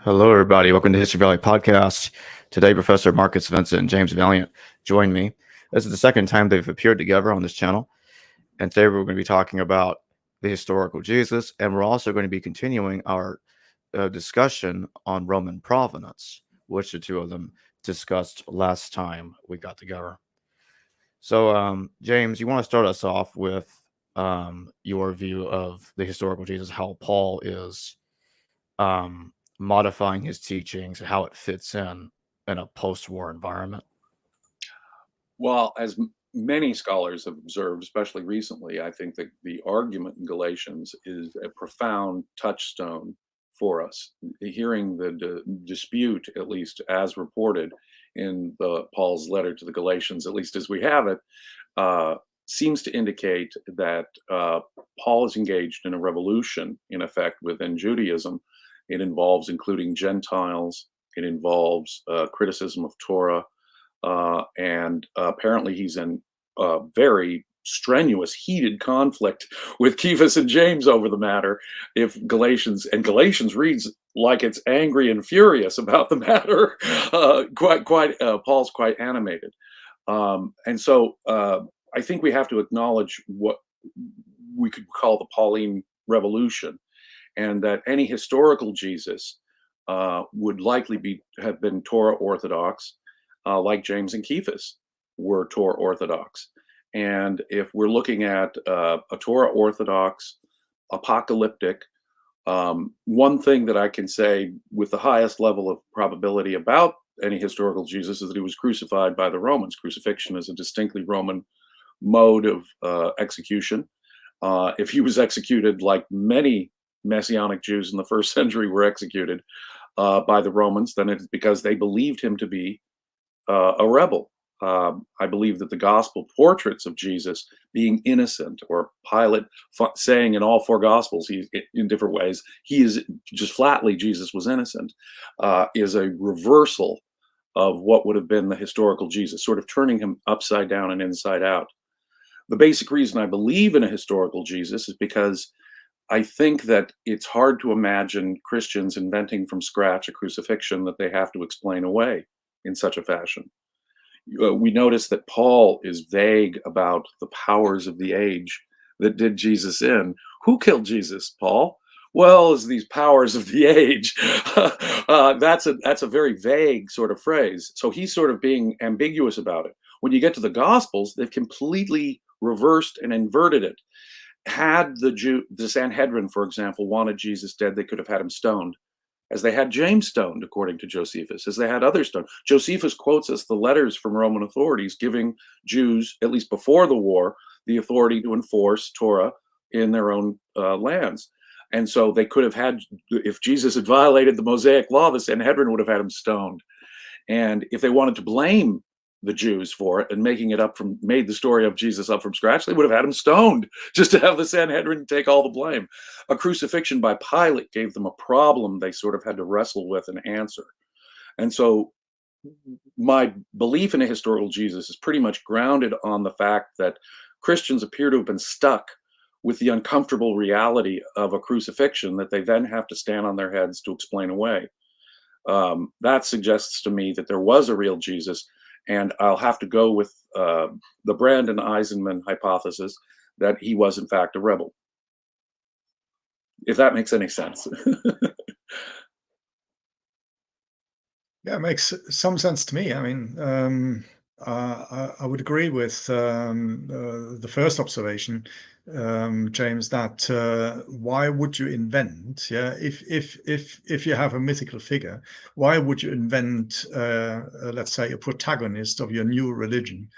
Hello, everybody. Welcome to History Valley Podcast. Today, Professor Markus Vinzent and James Valliant join me. This is the second time they've appeared together on this channel. And today we're going to be talking about the historical Jesus, and we're also going to be continuing our discussion on Roman provenance, which the two of them discussed last time we got together. So, James, you want to start us off with your view of the historical Jesus, how Paul is modifying his teachings, how it fits in a post-war environment? Well, as many scholars have observed, especially recently, I think that the argument in Galatians is a profound touchstone for us. Hearing the dispute, at least as reported in Paul's letter to the Galatians, at least as we have it, seems to indicate that Paul is engaged in a revolution, in effect, within Judaism. It involves including Gentiles. It involves criticism of Torah. And apparently he's in a very strenuous, heated conflict with Cephas and James over the matter. If Galatians reads like it's angry and furious about the matter, Paul's quite animated. And so I think we have to acknowledge what we could call the Pauline Revolution, and that any historical Jesus would likely have been Torah Orthodox, like James and Cephas were Torah Orthodox. And if we're looking at a Torah Orthodox apocalyptic, one thing that I can say with the highest level of probability about any historical Jesus is that he was crucified by the Romans. Crucifixion is a distinctly Roman mode of execution. If he was executed like many Messianic Jews in the first century were executed by the Romans, then it's because they believed him to be a rebel. I believe that the gospel portraits of Jesus being innocent, or Pilate saying in all four gospels, in different ways, he is just flatly Jesus was innocent, is a reversal of what would have been the historical Jesus, sort of turning him upside down and inside out. The basic reason I believe in a historical Jesus is because I think that it's hard to imagine Christians inventing from scratch a crucifixion that they have to explain away in such a fashion. We notice that Paul is vague about the powers of the age that did Jesus in. Who killed Jesus, Paul? Well, it's these powers of the age. That's a very vague sort of phrase. So he's sort of being ambiguous about it. When you get to the Gospels, they've completely reversed and inverted it. Had the Sanhedrin, for example, wanted Jesus dead, they could have had him stoned, as they had James stoned, according to Josephus, as they had others stoned. Josephus quotes us the letters from Roman authorities giving Jews, at least before the war, the authority to enforce Torah in their own lands. And so they could have had, if Jesus had violated the Mosaic law, the Sanhedrin would have had him stoned. And if they wanted to blame the Jews for it and made the story of Jesus up from scratch, they would have had him stoned just to have the Sanhedrin take all the blame. A crucifixion by Pilate gave them a problem they sort of had to wrestle with and answer. And so my belief in a historical Jesus is pretty much grounded on the fact that Christians appear to have been stuck with the uncomfortable reality of a crucifixion that they then have to stand on their heads to explain away. That suggests to me that there was a real Jesus. And I'll have to go with the Brandon Eisenman hypothesis that he was, in fact, a rebel. If that makes any sense. Yeah, it makes some sense to me. I mean, I would agree with the first observation, James, that why would you invent? Yeah, if you have a mythical figure, why would you invent, let's say, a protagonist of your new religion,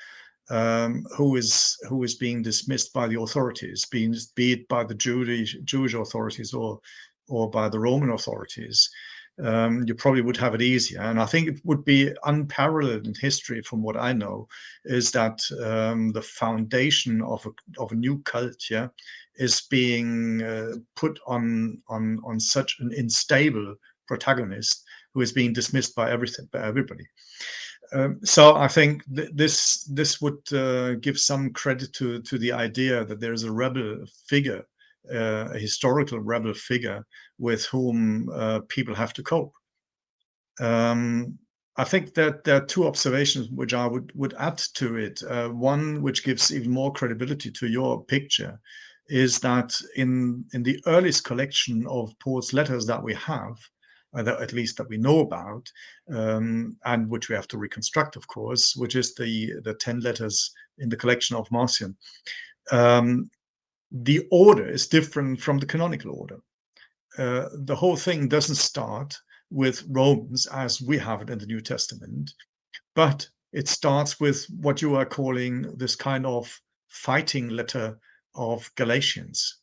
who is being dismissed by the authorities, be it by the Jewish authorities or by the Roman authorities? You probably would have it easier. And I think it would be unparalleled in history, from what I know, is that the foundation of a new cult, yeah, is being put on such an unstable protagonist who is being dismissed by everybody. So I think this would give some credit to the idea that there is a rebel figure, a historical rebel figure with whom people have to cope. I think that there are two observations which I would add to it. One, which gives even more credibility to your picture, is that in the earliest collection of Paul's letters that we have, at least that we know about, and which we have to reconstruct, of course, which is the 10 letters in the collection of Marcion, the order is different from the canonical order. The whole thing doesn't start with Romans as we have it in the New Testament, but it starts with what you are calling this kind of fighting letter of Galatians.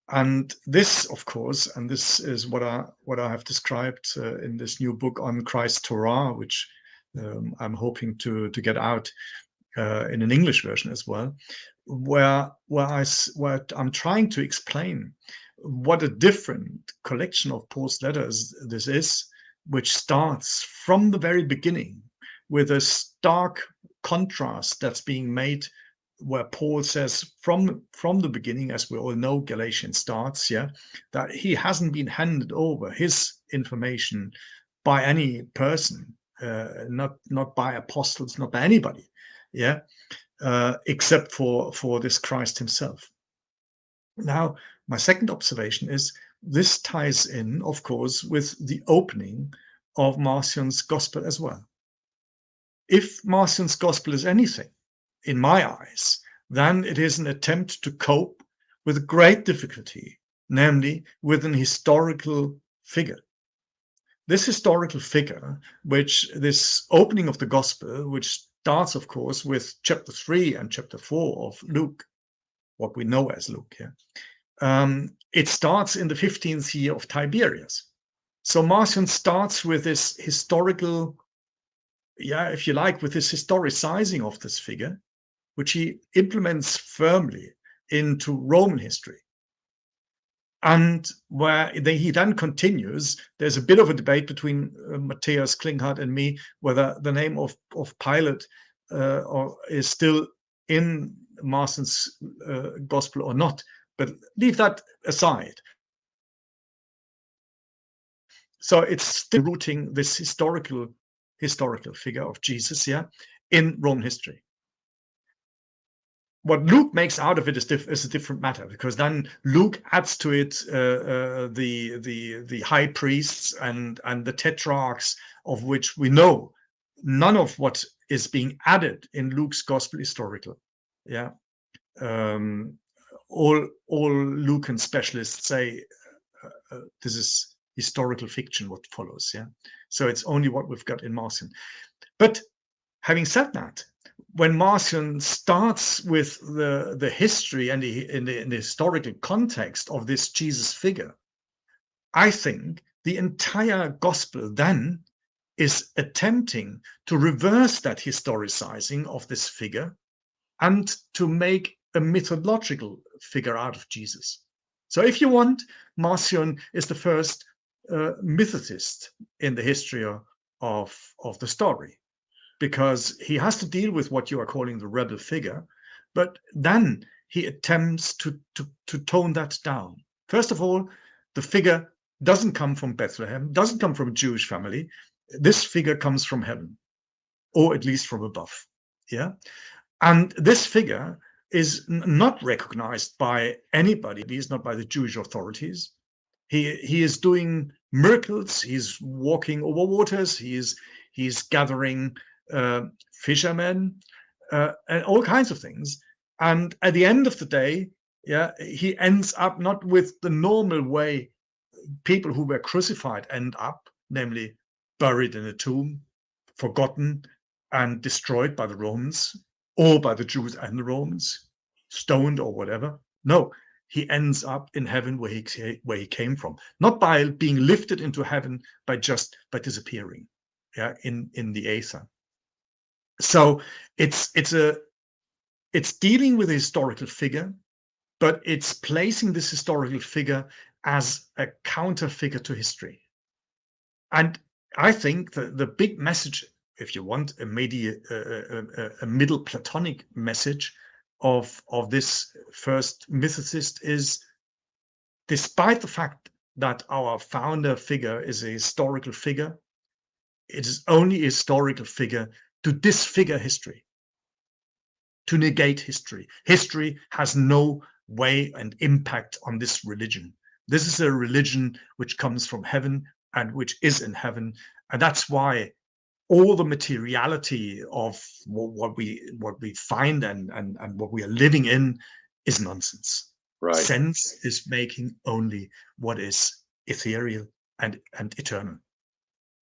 And this, of course, and this is what I have described in this new book on Christ's Torah, which I'm hoping to get out in an English version as well, where I'm trying to explain what a different collection of Paul's letters this is, which starts from the very beginning with a stark contrast that's being made, where Paul says from the beginning, as we all know, Galatians starts, that he hasn't been handed over his information by any person, not by apostles, not by anybody, except for this Christ himself. Now, my second observation is this ties in, of course, with the opening of Marcion's gospel as well. If Marcion's gospel is anything, in my eyes, then it is an attempt to cope with a great difficulty, namely with an historical figure. This historical figure, which this opening of the gospel, which starts, of course, with chapter 3 and chapter 4 of Luke, what we know as Luke here. It starts in the 15th year of Tiberius. So Marcion starts with this historical, if you like, with this historicizing of this figure, which he implements firmly into Roman history. And where he then continues, there's a bit of a debate between Matthias Klinghardt and me, whether the name of Pilate is still in Marcion's gospel or not, but leave that aside. So it's still rooting this historical figure of Jesus, in Roman history. What Luke makes out of it is a different matter, because then Luke adds to it the high priests and the tetrarchs, of which we know none of what is being added in Luke's gospel historical. All Lucan specialists say this is historical fiction, what follows. So it's only what we've got in Marcion. But having said that, when Marcion starts with the history and in the historical context of this Jesus figure, I think the entire gospel then is attempting to reverse that historicizing of this figure and to make a mythological figure out of Jesus. So if you want, Marcion is the first mythicist in the history of the story, because he has to deal with what you are calling the rebel figure, but then he attempts to tone that down. First of all, the figure doesn't come from Bethlehem, doesn't come from a Jewish family. This figure comes from heaven, or at least from above. And this figure is not recognized by anybody, at least not by the Jewish authorities. He is doing miracles. He's walking over waters. He's gathering fishermen and all kinds of things. And at the end of the day, he ends up not with the normal way people who were crucified end up, namely buried in a tomb, forgotten and destroyed by the Romans, or by the Jews and the Romans, stoned or whatever. No, he ends up in heaven where he came from, not by being lifted into heaven, by disappearing, in the aether. So it's dealing with a historical figure, but it's placing this historical figure as a counter figure to history. And I think the big message, if you want, a middle Platonic message of this first mythicist is, despite the fact that our founder figure is a historical figure, It is only a historical figure to disfigure history, to negate history. History has no way and impact on this religion. This is a religion which comes from heaven and which is in heaven. And that's why all the materiality of what we find and what we are living in is nonsense. Right. Sense is making only what is ethereal and eternal.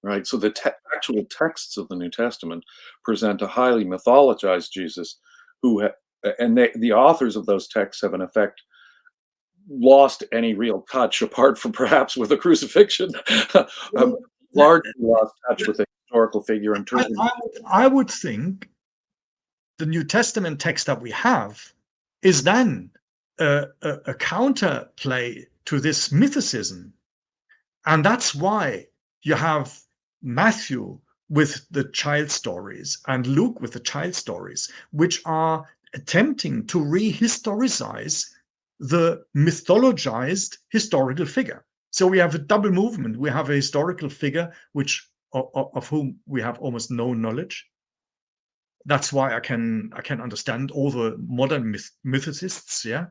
Right. So the actual texts of the New Testament present a highly mythologized Jesus the authors of those texts have in effect lost any real touch, apart from perhaps with the crucifixion, largely lost touch with the historical figure in terms of... I would think the New Testament text that we have is then a counterplay to this mythicism. And that's why you have Matthew with the child stories and Luke with the child stories, which are attempting to rehistoricize the mythologized historical figure. So we have a double movement. We have a historical figure of whom we have almost no knowledge. That's why I can understand all the modern mythicists, yeah.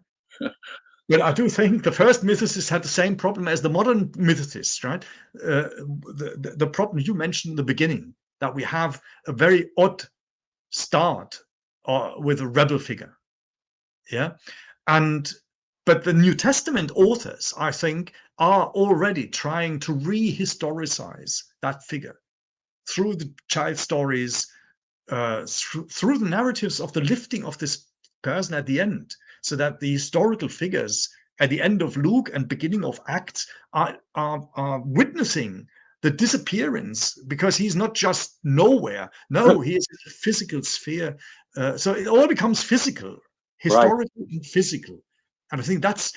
But I do think the first mythicists had the same problem as the modern mythicists, right? The problem you mentioned in the beginning, that we have a very odd start with a rebel figure, yeah. But the New Testament authors, I think, are already trying to rehistoricize that figure through the child stories, through the narratives of the lifting of this person at the end, so that the historical figures at the end of Luke and beginning of Acts are witnessing the disappearance, because he's not just nowhere. No, he is in a physical sphere. So it all becomes physical, historical and physical. And I think that's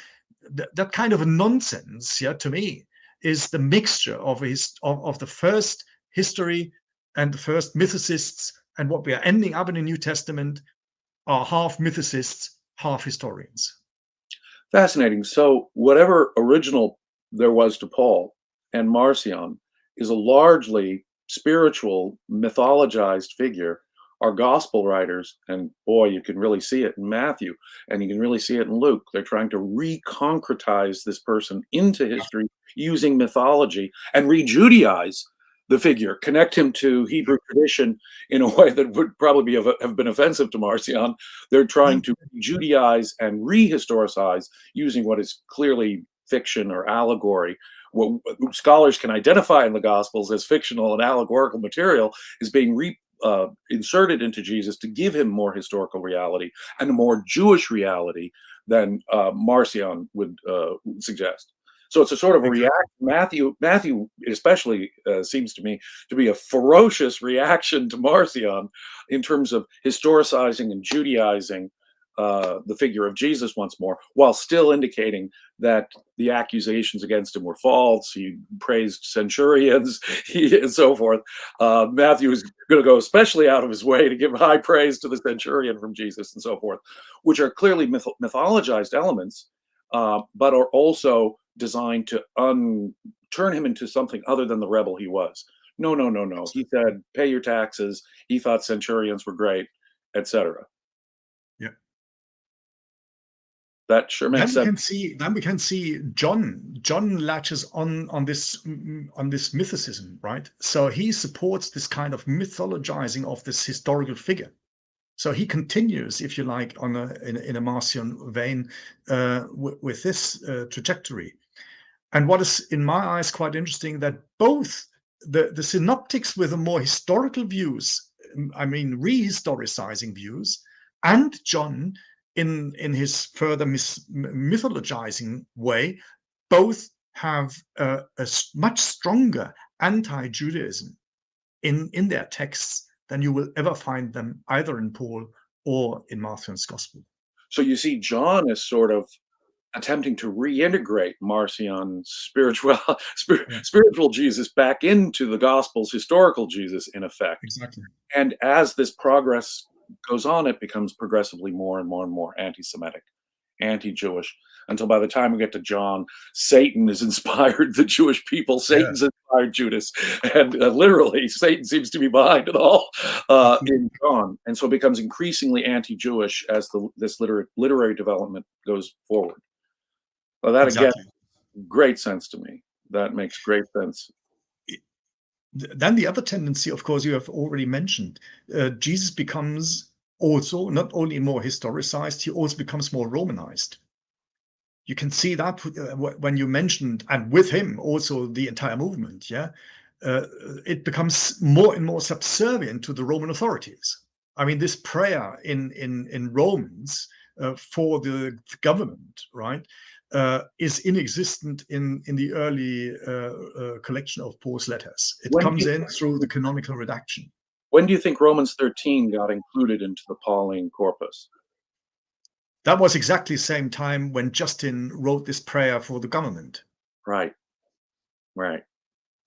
that kind of a nonsense, yeah, to me, is the mixture of the first history and the first mythicists, and what we are ending up in the New Testament are half mythicists, half historians. Fascinating. So whatever original there was to Paul and Marcion is a largely spiritual, mythologized figure. Our gospel writers, and boy, you can really see it in Matthew, and you can really see it in Luke. They're trying to reconcretize this person into history using mythology and re-Judaize the figure, connect him to Hebrew tradition in a way that would probably have been offensive to Marcion. They're trying to Judaize and rehistoricize using what is clearly fiction or allegory. What scholars can identify in the Gospels as fictional and allegorical material is being inserted into Jesus to give him more historical reality and a more Jewish reality than Marcion would suggest. So it's a sort of a reaction. Matthew especially seems to me to be a ferocious reaction to Marcion in terms of historicizing and Judaizing the figure of Jesus once more, while still indicating that the accusations against him were false. He praised centurions and so forth. Matthew is going to go especially out of his way to give high praise to the centurion from Jesus and so forth, which are clearly mythologized elements, but are also designed to turn him into something other than the rebel he was. No. He said, pay your taxes. He thought centurions were great, etc. Yeah. That sure makes sense. Then we can see John latches on this mythicism, right? So he supports this kind of mythologizing of this historical figure. So he continues, if you like, in a Marcion vein with this trajectory. And what is, in my eyes, quite interesting, that both the synoptics with the more historical views, I mean, rehistoricizing views, and John in his further mythologizing way, both have a much stronger anti-Judaism in their texts than you will ever find them either in Paul or in Marcion's Gospel. So you see John as sort of attempting to reintegrate Marcion's spiritual Jesus back into the Gospel's historical Jesus, in effect. Exactly. And as this progress goes on, it becomes progressively more and more and more anti-Semitic, anti-Jewish, until by the time we get to John, Satan has inspired the Jewish people. Satan's crucified Judas, and literally Satan seems to be behind it all in John, and so it becomes increasingly anti-Jewish as this literary development goes forward. Well, that Exactly. again, great sense to me. That makes great sense. Then the other tendency, of course, you have already mentioned, Jesus becomes also not only more historicized, he also becomes more Romanized. You can see that when you mentioned, and with him also the entire movement, yeah, it becomes more and more subservient to the Roman authorities. I mean, this prayer in Romans for the government, right, is inexistent in the early collection of Paul's letters. It comes in through the canonical redaction. When do you think Romans 13 got included into the Pauline corpus? That was exactly the same time when Justin wrote this prayer for the government. Right.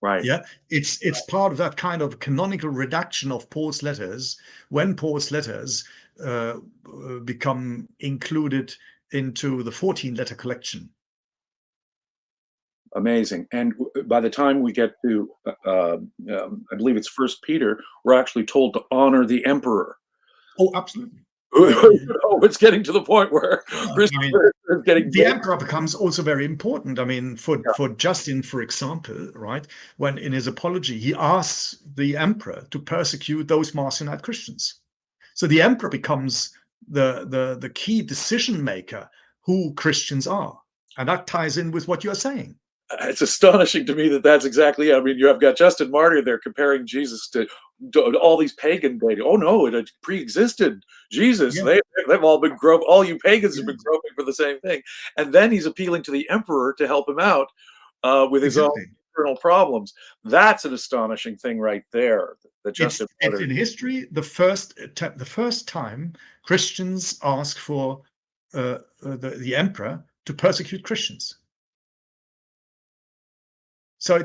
Yeah, it's part of that kind of canonical redaction of Paul's letters, when Paul's letters become included into the 14-letter collection. Amazing. And by the time we get to, I believe it's First Peter, we're actually told to honor the emperor. Oh, absolutely. It's getting to the point where the emperor becomes also very important. I mean, for Justin, for example, right, when in his apology he asks the emperor to persecute those Marcionite Christians. So the emperor becomes the key decision maker who Christians are, and that ties in with what you're saying. It's astonishing to me that that's exactly it. I mean, you have got Justin Martyr there comparing Jesus to all these pagan data. Oh no, it had pre-existed Jesus. Yeah. They've all been groping. All you pagans have been groping for the same thing. And then he's appealing to the emperor to help him out with his own internal problems. That's an astonishing thing right there. That Justin it's in history the first time Christians ask for the emperor to persecute Christians. So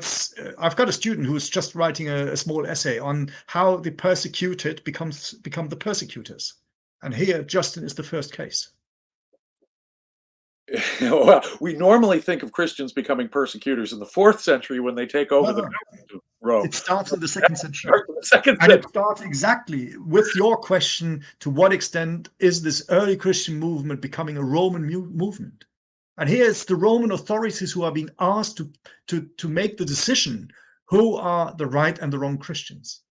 I've got a student who's just writing a small essay on how the persecuted become the persecutors. And here, Justin is the first case. Well, we normally think of Christians becoming persecutors in the 4th century when they take over the government of Rome. It starts in the 2nd century. And it starts exactly with your question, to what extent is this early Christian movement becoming a Roman movement? And here it's the Roman authorities who are being asked to make the decision who are the right and the wrong Christians.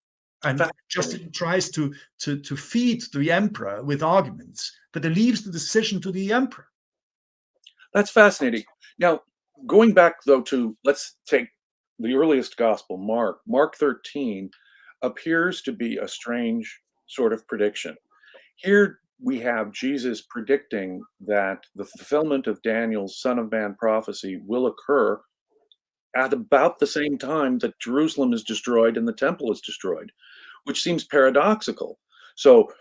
And Justin tries to feed the emperor with arguments, but it leaves the decision to the emperor. That's fascinating. Now, going back though to, let's take the earliest gospel, Mark 13 appears to be a strange sort of prediction. Here we have Jesus predicting that the fulfillment of Daniel's Son of Man prophecy will occur at about the same time that Jerusalem is destroyed and the temple is destroyed, which seems paradoxical. So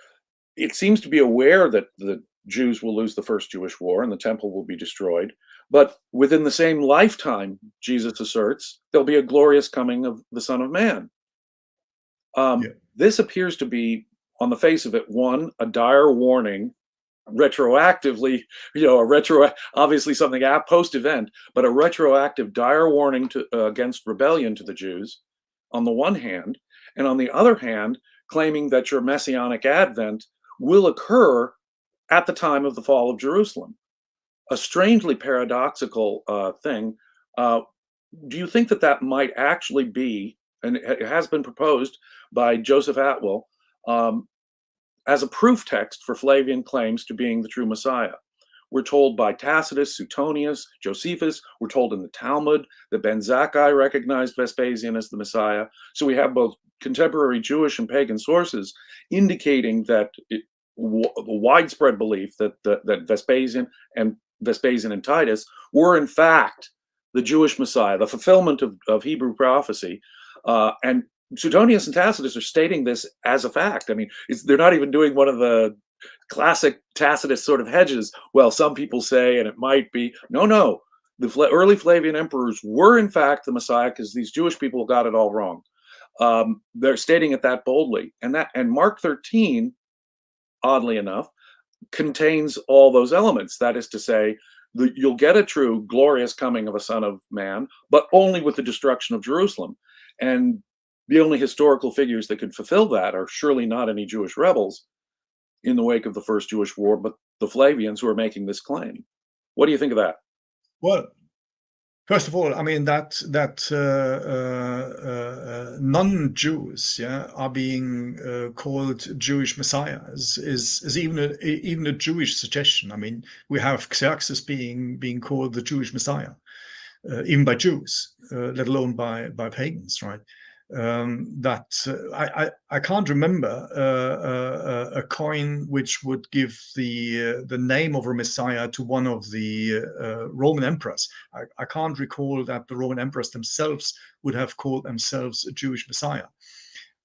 it seems to be aware that the Jews will lose the first Jewish war and the temple will be destroyed. But within the same lifetime, Jesus asserts, there'll be a glorious coming of the Son of Man. This appears to be, on the face of it, one, a dire warning, retroactively, obviously something post-event, but a retroactive dire warning against rebellion to the Jews, on the one hand, and on the other hand, claiming that your messianic advent will occur at the time of the fall of Jerusalem. A strangely paradoxical thing. Do you think that might actually be, and it has been proposed by Joseph Atwill, as a proof text for Flavian claims to being the true Messiah? We're told by Tacitus, Suetonius, Josephus, we're told in the Talmud that Ben Zakkai recognized Vespasian as the Messiah. So we have both contemporary Jewish and pagan sources indicating that the widespread belief that Vespasian and Titus were in fact the Jewish Messiah, the fulfillment of Hebrew prophecy, and Suetonius and Tacitus are stating this as a fact. I mean, they're not even doing one of the classic Tacitus sort of hedges. Well, some people say, and it might be. No. The early Flavian emperors were in fact the Messiah because these Jewish people got it all wrong. They're stating it that boldly. And Mark 13, oddly enough, contains all those elements. That is to say, you'll get a true glorious coming of a Son of Man, but only with the destruction of Jerusalem. And the only historical figures that could fulfill that are surely not any Jewish rebels in the wake of the First Jewish War, but the Flavians who are making this claim. What do you think of that? Well, first of all, I mean that non-Jews, yeah, are being called Jewish messiahs is even a Jewish suggestion. I mean, we have Xerxes being called the Jewish Messiah, even by Jews, let alone by pagans, right? I can't remember a coin which would give the name of a Messiah to one of the Roman emperors. I can't recall that the Roman emperors themselves would have called themselves a Jewish Messiah,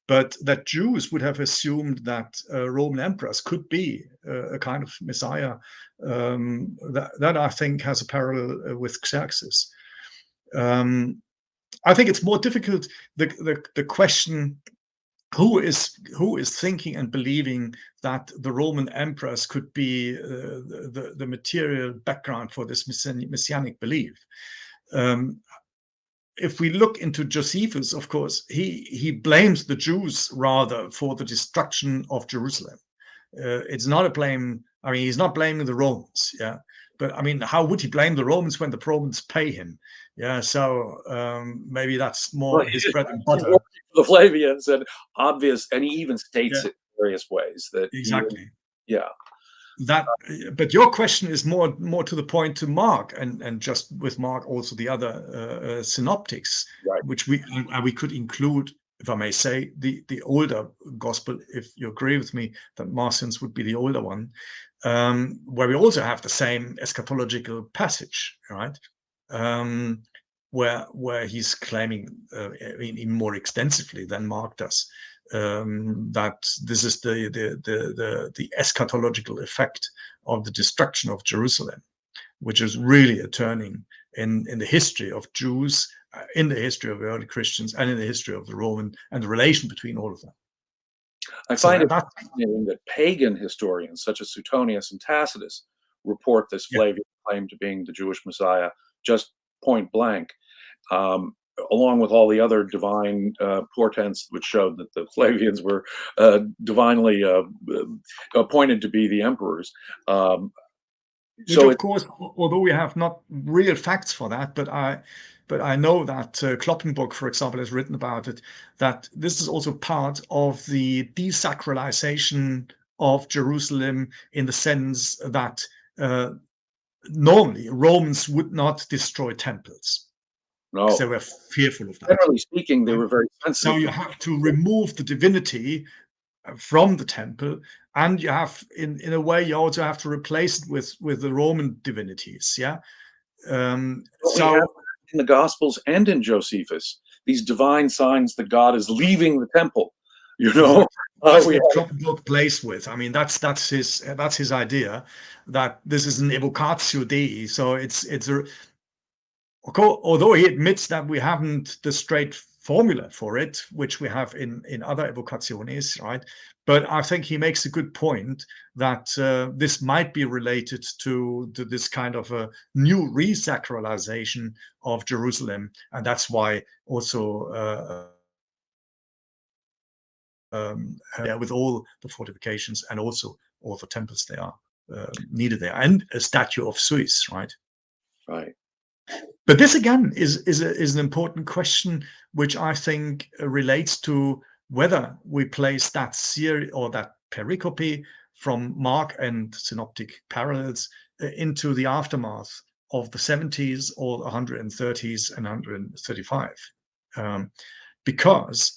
but that Jews would have assumed that Roman emperors could be a kind of Messiah. That I think has a parallel with Xerxes. I think it's more difficult, the question, who is thinking and believing that the Roman emperors could be the material background for this messianic belief. If we look into Josephus, of course, he blames the Jews rather for the destruction of Jerusalem. It's not a blame. I mean, he's not blaming the Romans, yeah. But I mean, how would he blame the Romans when the Romans pay him? Yeah, so maybe that's more his bread and butter. The Flavians and obvious, and he even states it in various ways that exactly. But your question is more to the point to Mark, and just with Mark also the other synoptics, right, which we could include, if I may say, the older gospel, if you agree with me that Marcion's would be the older one, where we also have the same eschatological passage, right? Where he's claiming, even more extensively than Mark does, that this is the eschatological effect of the destruction of Jerusalem, which is really a turning in the history of Jews, in the history of early Christians, and in the history of the Roman, and the relation between all of them. I find it fascinating that pagan historians such as Suetonius and Tacitus report this Flavian claim to being the Jewish Messiah just point blank, along with all the other divine portents which showed that the Flavians were divinely appointed to be the emperors. So of course, although we have not real facts for that, but I know that Kloppenburg, for example, has written about it, that this is also part of the desacralization of Jerusalem, in the sense that normally Romans would not destroy temples. No, because they were fearful of that. Generally speaking, they were very sensitive. So you have to remove the divinity from the temple, and you have, in a way, you also have to replace it with the Roman divinities. Yeah. So in the Gospels and in Josephus, these divine signs that God is leaving the temple. You know, that's what Kloppenburg plays with. I mean, that's his idea, that this is an evocatio Dei. So it's a, although he admits that we haven't the straight formula for it, which we have in other evocationes, right? But I think he makes a good point that this might be related to this kind of a new resacralization of Jerusalem, and that's why also with all the fortifications and also all the temples they are needed there, and a statue of Zeus, right? Right. But this again is an important question, which I think relates to whether we place that series or that pericope from Mark and synoptic parallels into the aftermath of the 70s or 130s and 135, because,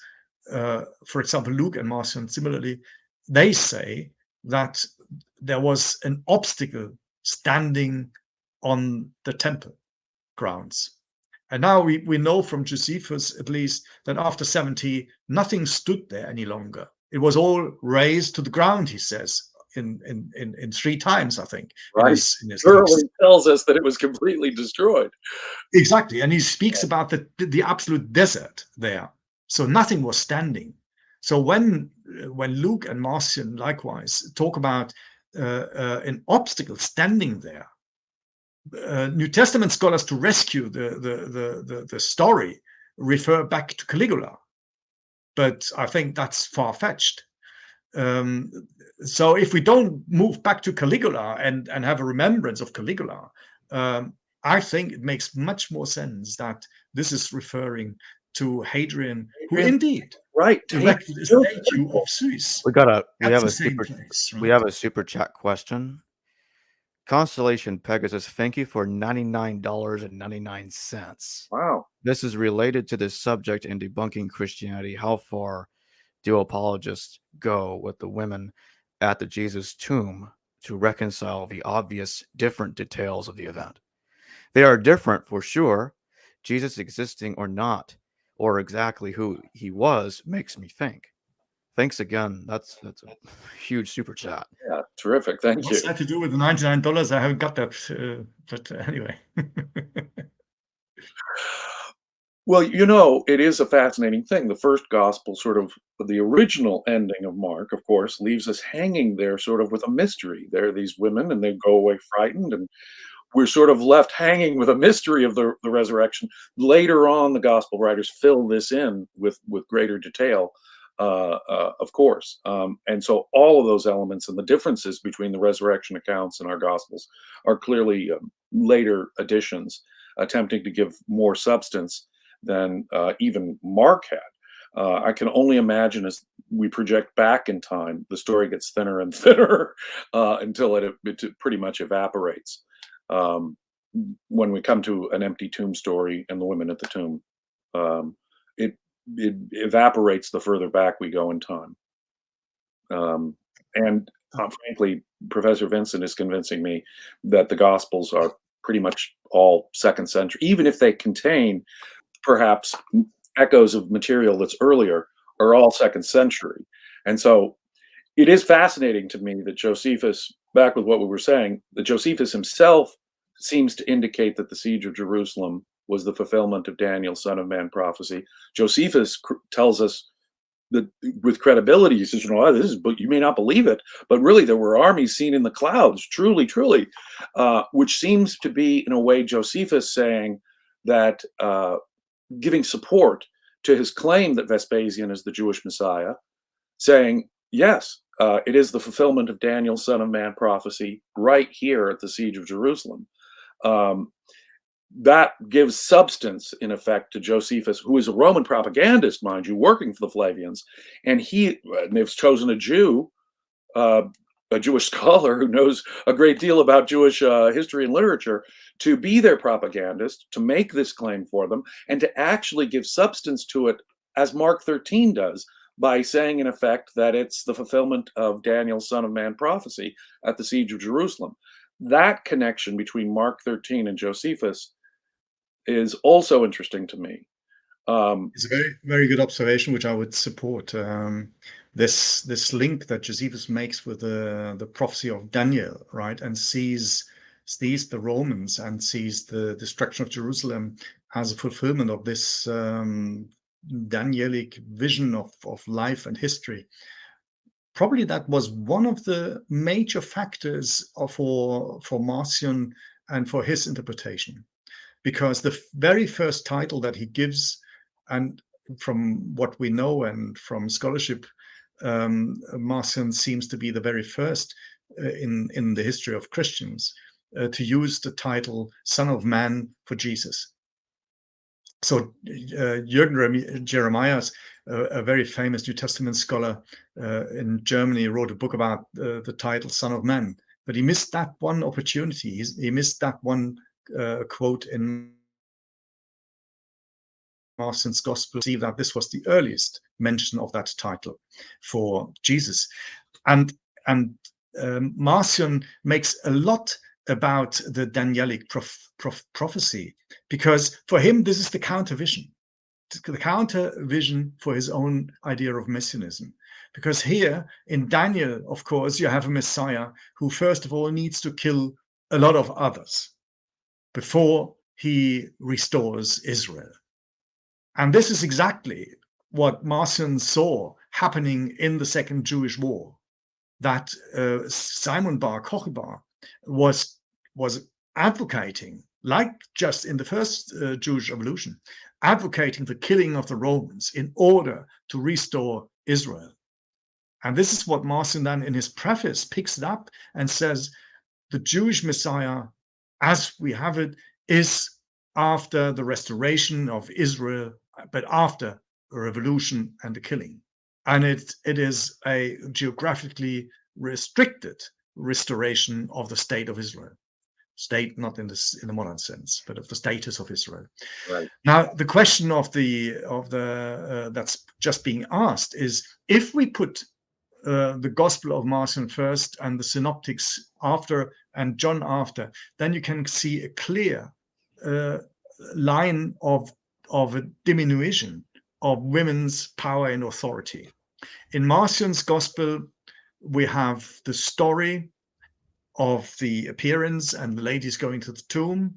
for example, Luke and Marcion similarly, they say that there was an obstacle standing on the temple grounds. And now we know from Josephus, at least, that after 70, nothing stood there any longer. It was all razed to the ground, he says, in 3 times, I think. Right. He tells us that it was completely destroyed. Exactly. And he speaks about the absolute desert there. So nothing was standing. So when Luke and Marcion likewise talk about an obstacle standing there, New Testament scholars, to rescue the story, refer back to Caligula, but I think that's far-fetched. So if we don't move back to Caligula and have a remembrance of Caligula, I think it makes much more sense that this is referring to Hadrian, who indeed erected a statue of Zeus. We have the a same super place, we right? have a super chat question. Constellation Pegasus, thank you for $99.99. Wow. This is related to this subject in debunking Christianity. How far do apologists go with the women at the Jesus tomb to reconcile the obvious different details of the event? They are different for sure. Jesus existing or not, or exactly who he was, makes me think. Thanks again. That's a huge super chat. Yeah, terrific. Thank What's you. that to do with the $99? I haven't got that, but anyway. Well, you know, it is a fascinating thing. The first gospel, sort of the original ending of Mark, of course, leaves us hanging there sort of with a mystery. There are these women and they go away frightened, and we're sort of left hanging with a mystery of the resurrection. Later on, the gospel writers fill this in with greater detail, of course. And so all of those elements and the differences between the resurrection accounts and our gospels are clearly later additions, attempting to give more substance than even Mark had. I can only imagine as we project back in time, the story gets thinner and thinner until it pretty much evaporates. When we come to an empty tomb story and the women at the tomb, it evaporates the further back we go in time. And frankly, Professor Vinzent is convincing me that the Gospels are pretty much all second century, even if they contain perhaps echoes of material that's earlier, are all second century. And so it is fascinating to me that Josephus, back with what we were saying, that Josephus himself seems to indicate that the siege of Jerusalem was the fulfillment of Daniel's Son of Man prophecy. Josephus tells us that with credibility, he says, you know, this is, but you may not believe it, but really there were armies seen in the clouds, truly, which seems to be, in a way, Josephus saying that, giving support to his claim that Vespasian is the Jewish Messiah, saying, yes, it is the fulfillment of Daniel's Son of Man prophecy right here at the siege of Jerusalem. That gives substance, in effect, to Josephus, who is a Roman propagandist, mind you, working for the Flavians. And they've chosen a Jew, a Jewish scholar who knows a great deal about Jewish history and literature, to be their propagandist, to make this claim for them, and to actually give substance to it, as Mark 13 does, by saying, in effect, that it's the fulfillment of Daniel's Son of Man prophecy at the siege of Jerusalem. That connection between Mark 13 and Josephus is also interesting to me. It's a very, very good observation, which I would support. This link that Josephus makes with the prophecy of Daniel, right, and sees the Romans and sees the destruction of Jerusalem as a fulfillment of this Danielic vision of life and history. Probably that was one of the major factors for Marcion and for his interpretation, because the very first title that he gives, and from what we know and from scholarship, Marcion seems to be the very first in the history of Christians to use the title Son of Man for Jesus. So Jürgen Jeremias, a very famous New Testament scholar in Germany, wrote a book about the title Son of Man, but he missed that one opportunity. He missed that one quote in Marcion's Gospel, see that this was the earliest mention of that title for Jesus. And Marcion makes a lot about the Danielic prophecy, because for him, this is the counter vision for his own idea of messianism. Because here in Daniel, of course, you have a Messiah who, first of all, needs to kill a lot of others before he restores Israel. And this is exactly what Marcion saw happening in the Second Jewish War, that Simon bar Kochba was advocating, like just in the first Jewish revolution, advocating the killing of the Romans in order to restore Israel. And this is what Marcion then in his preface picks it up and says, the Jewish Messiah, as we have it, is after the restoration of Israel, but after the revolution and the killing. And it is a geographically restricted restoration of the state of Israel. State, not in the modern sense, but of the status of Israel. Right. Now, the question of the that's just being asked is, if we put the Gospel of Marcion first and the Synoptics after and John after, then you can see a clear line of a diminution of women's power and authority. In Marcion's Gospel, we have the story of the appearance and the ladies going to the tomb.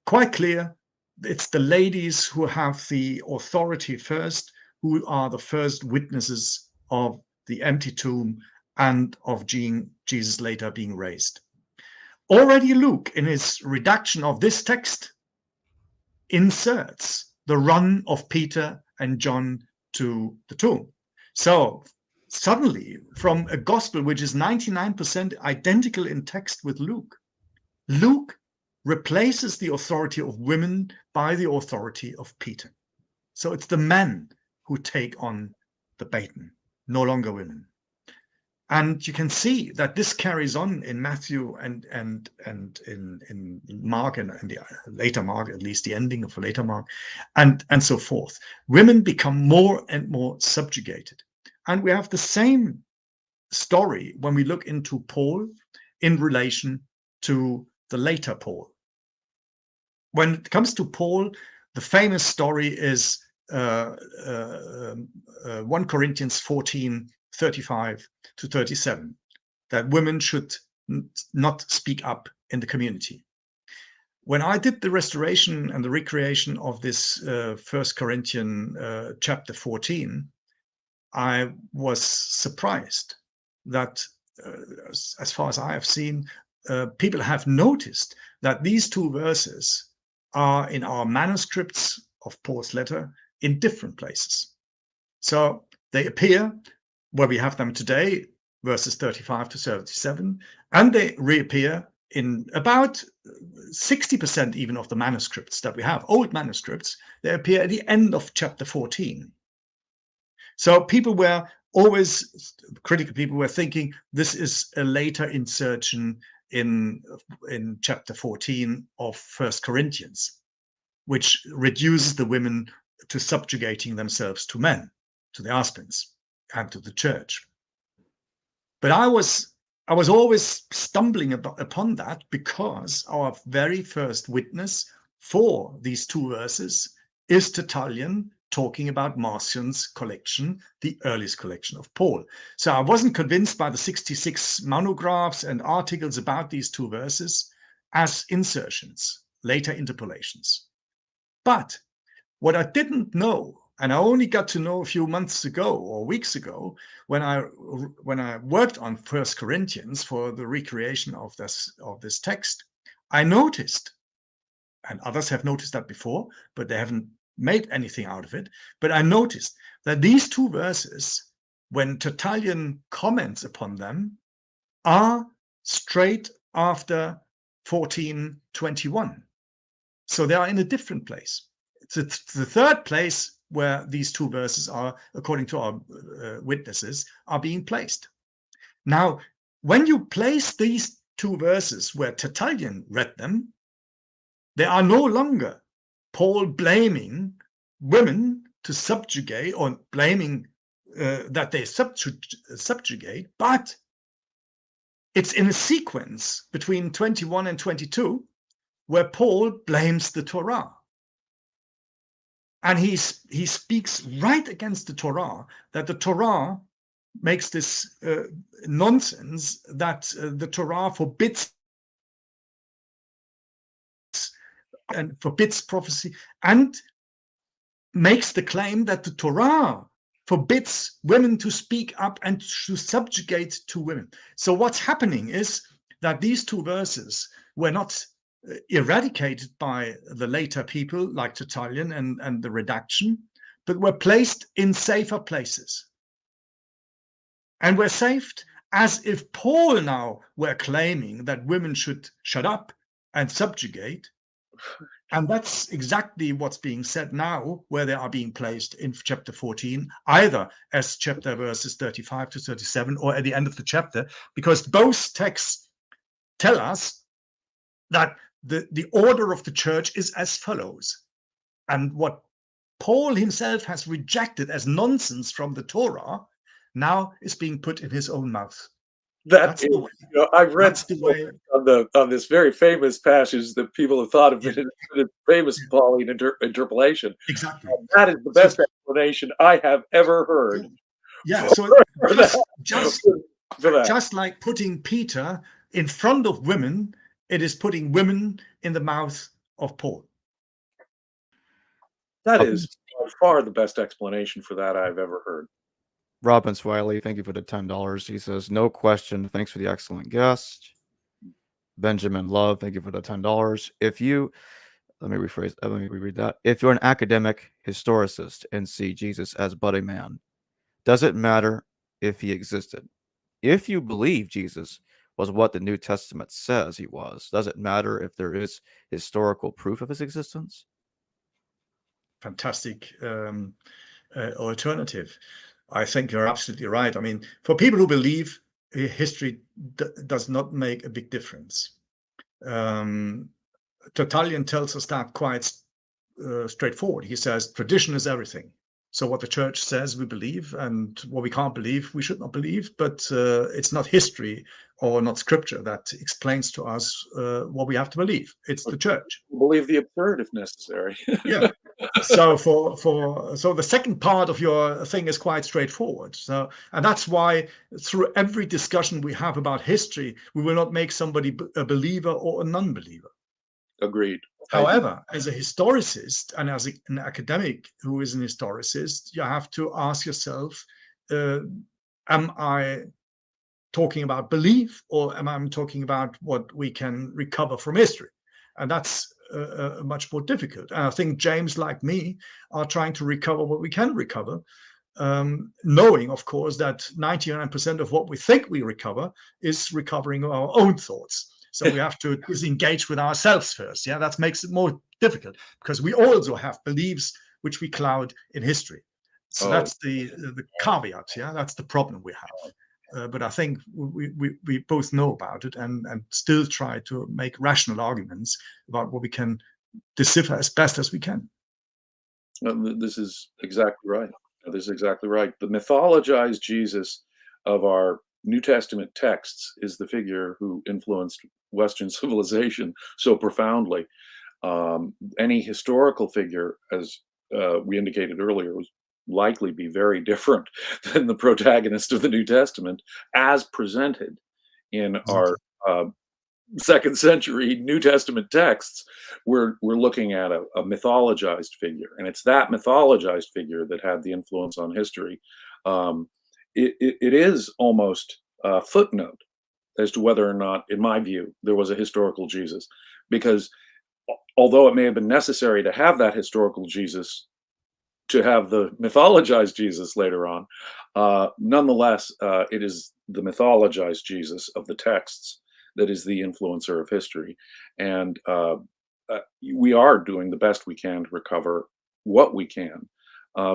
Quite clear, it's the ladies who have the authority first, who are the first witnesses of the empty tomb and of Jesus later being raised. Already Luke, in his redaction of this text, inserts the run of Peter and John to the tomb. So suddenly, from a gospel which is 99% identical in text with Luke, Luke replaces the authority of women by the authority of Peter. So it's the men who take on the baton, no longer women. And you can see that this carries on in Matthew and in Mark and the later Mark, at least the ending of the later Mark, and so forth. Women become more and more subjugated. And we have the same story when we look into Paul in relation to the later Paul. When it comes to Paul, the famous story is 1 Corinthians 14, 35 to 37, that women should not speak up in the community. When I did the restoration and the recreation of this 1 Corinthians chapter 14, I was surprised that, as far as I have seen, people have noticed that these two verses are in our manuscripts of Paul's letter in different places. So they appear where we have them today, verses 35 to 37, and they reappear in about 60% even of the manuscripts that we have, old manuscripts. They appear at the end of chapter 14. So people were always, critical people were thinking this is a later insertion in chapter 14 of 1 Corinthians, which reduces the women to subjugating themselves to men, to the husbands, and to the church. But I was always stumbling upon that, because our very first witness for these two verses is Tertullian talking about Marcion's collection, the earliest collection of Paul. So I wasn't convinced by the 66 monographs and articles about these two verses as insertions, later interpolations. But what I didn't know, and I only got to know a few months ago or weeks ago, when I worked on 1 Corinthians for the recreation of this text, I noticed, and others have noticed that before, but they haven't made anything out of it. But I noticed that these two verses, when Tertullian comments upon them, are straight after 1421. So they are in a different place. It's the third place where these two verses are, according to our witnesses, are being placed. Now, when you place these two verses where Tertullian read them, they are no longer Paul blaming women to subjugate, or blaming that they subjugate, but it's in a sequence between 21 and 22 where Paul blames the Torah. And he speaks right against the Torah, that the Torah makes this nonsense, that the Torah forbids prophecy, and makes the claim that the Torah forbids women to speak up and to subjugate to women. So what's happening is that these two verses were not eradicated by the later people like Tertullian and the redaction, but were placed in safer places. And were saved as if Paul now were claiming that women should shut up and subjugate. And that's exactly what's being said now, where they are being placed in chapter 14, either as chapter verses 35 to 37 or at the end of the chapter, because both texts tell us that the order of the church is as follows. And what Paul himself has rejected as nonsense from the Torah now is being put in his own mouth. That's the way. You know, I've read on this very famous passage that people have thought of it in a famous Pauline interpolation. Exactly. That is the best explanation I have ever heard. Yeah. So just like putting Peter in front of women, it is putting women in the mouth of Paul. That is by far the best explanation for that I've ever heard. Robin Swiley, thank you for the $10. He says, no question. Thanks for the excellent guest. Benjamin Love, thank you for the $10. If you, let me rephrase, let me reread that. If you're an academic historicist and see Jesus as but a man, does it matter if he existed? If you believe Jesus was what the New Testament says he was, does it matter if there is historical proof of his existence? Fantastic alternative. I think you're absolutely right. I mean, for people who believe, history does not make a big difference. Tertullian tells us that quite straightforward. He says, tradition is everything. So what the church says we believe, and what we can't believe, we should not believe. But it's not history or not scripture that explains to us what we have to believe. It's the church. Believe the absurd if necessary. Yeah. So so the second part of your thing is quite straightforward. So, and that's why through every discussion we have about history, we will not make somebody a believer or a non-believer. Agreed. However, as a historicist and as an academic who is an historicist, you have to ask yourself, am I talking about belief, or am I talking about what we can recover from history? And that's much more difficult. And I think James, like me, are trying to recover what we can recover, knowing, of course, that 99% of what we think we recover is recovering our own thoughts. So we have to disengage with ourselves first. Yeah, that makes it more difficult because we also have beliefs which we cloud in history. So that's the caveat. Yeah, that's the problem we have. But I think we both know about it and still try to make rational arguments about what we can decipher as best as we can. This is exactly right. This is exactly right. The mythologized Jesus of our New Testament texts is the figure who influenced Western civilization so profoundly. Any historical figure, as we indicated earlier, was likely be very different than the protagonist of the New Testament as presented in our second century New Testament texts. We're looking at a mythologized figure, and it's that mythologized figure that had the influence on history. It is almost a footnote as to whether or not, in my view, there was a historical Jesus, because although it may have been necessary to have that historical Jesus to have the mythologized Jesus later on, nonetheless, it is the mythologized Jesus of the texts that is the influencer of history. And we are doing the best we can to recover what we can,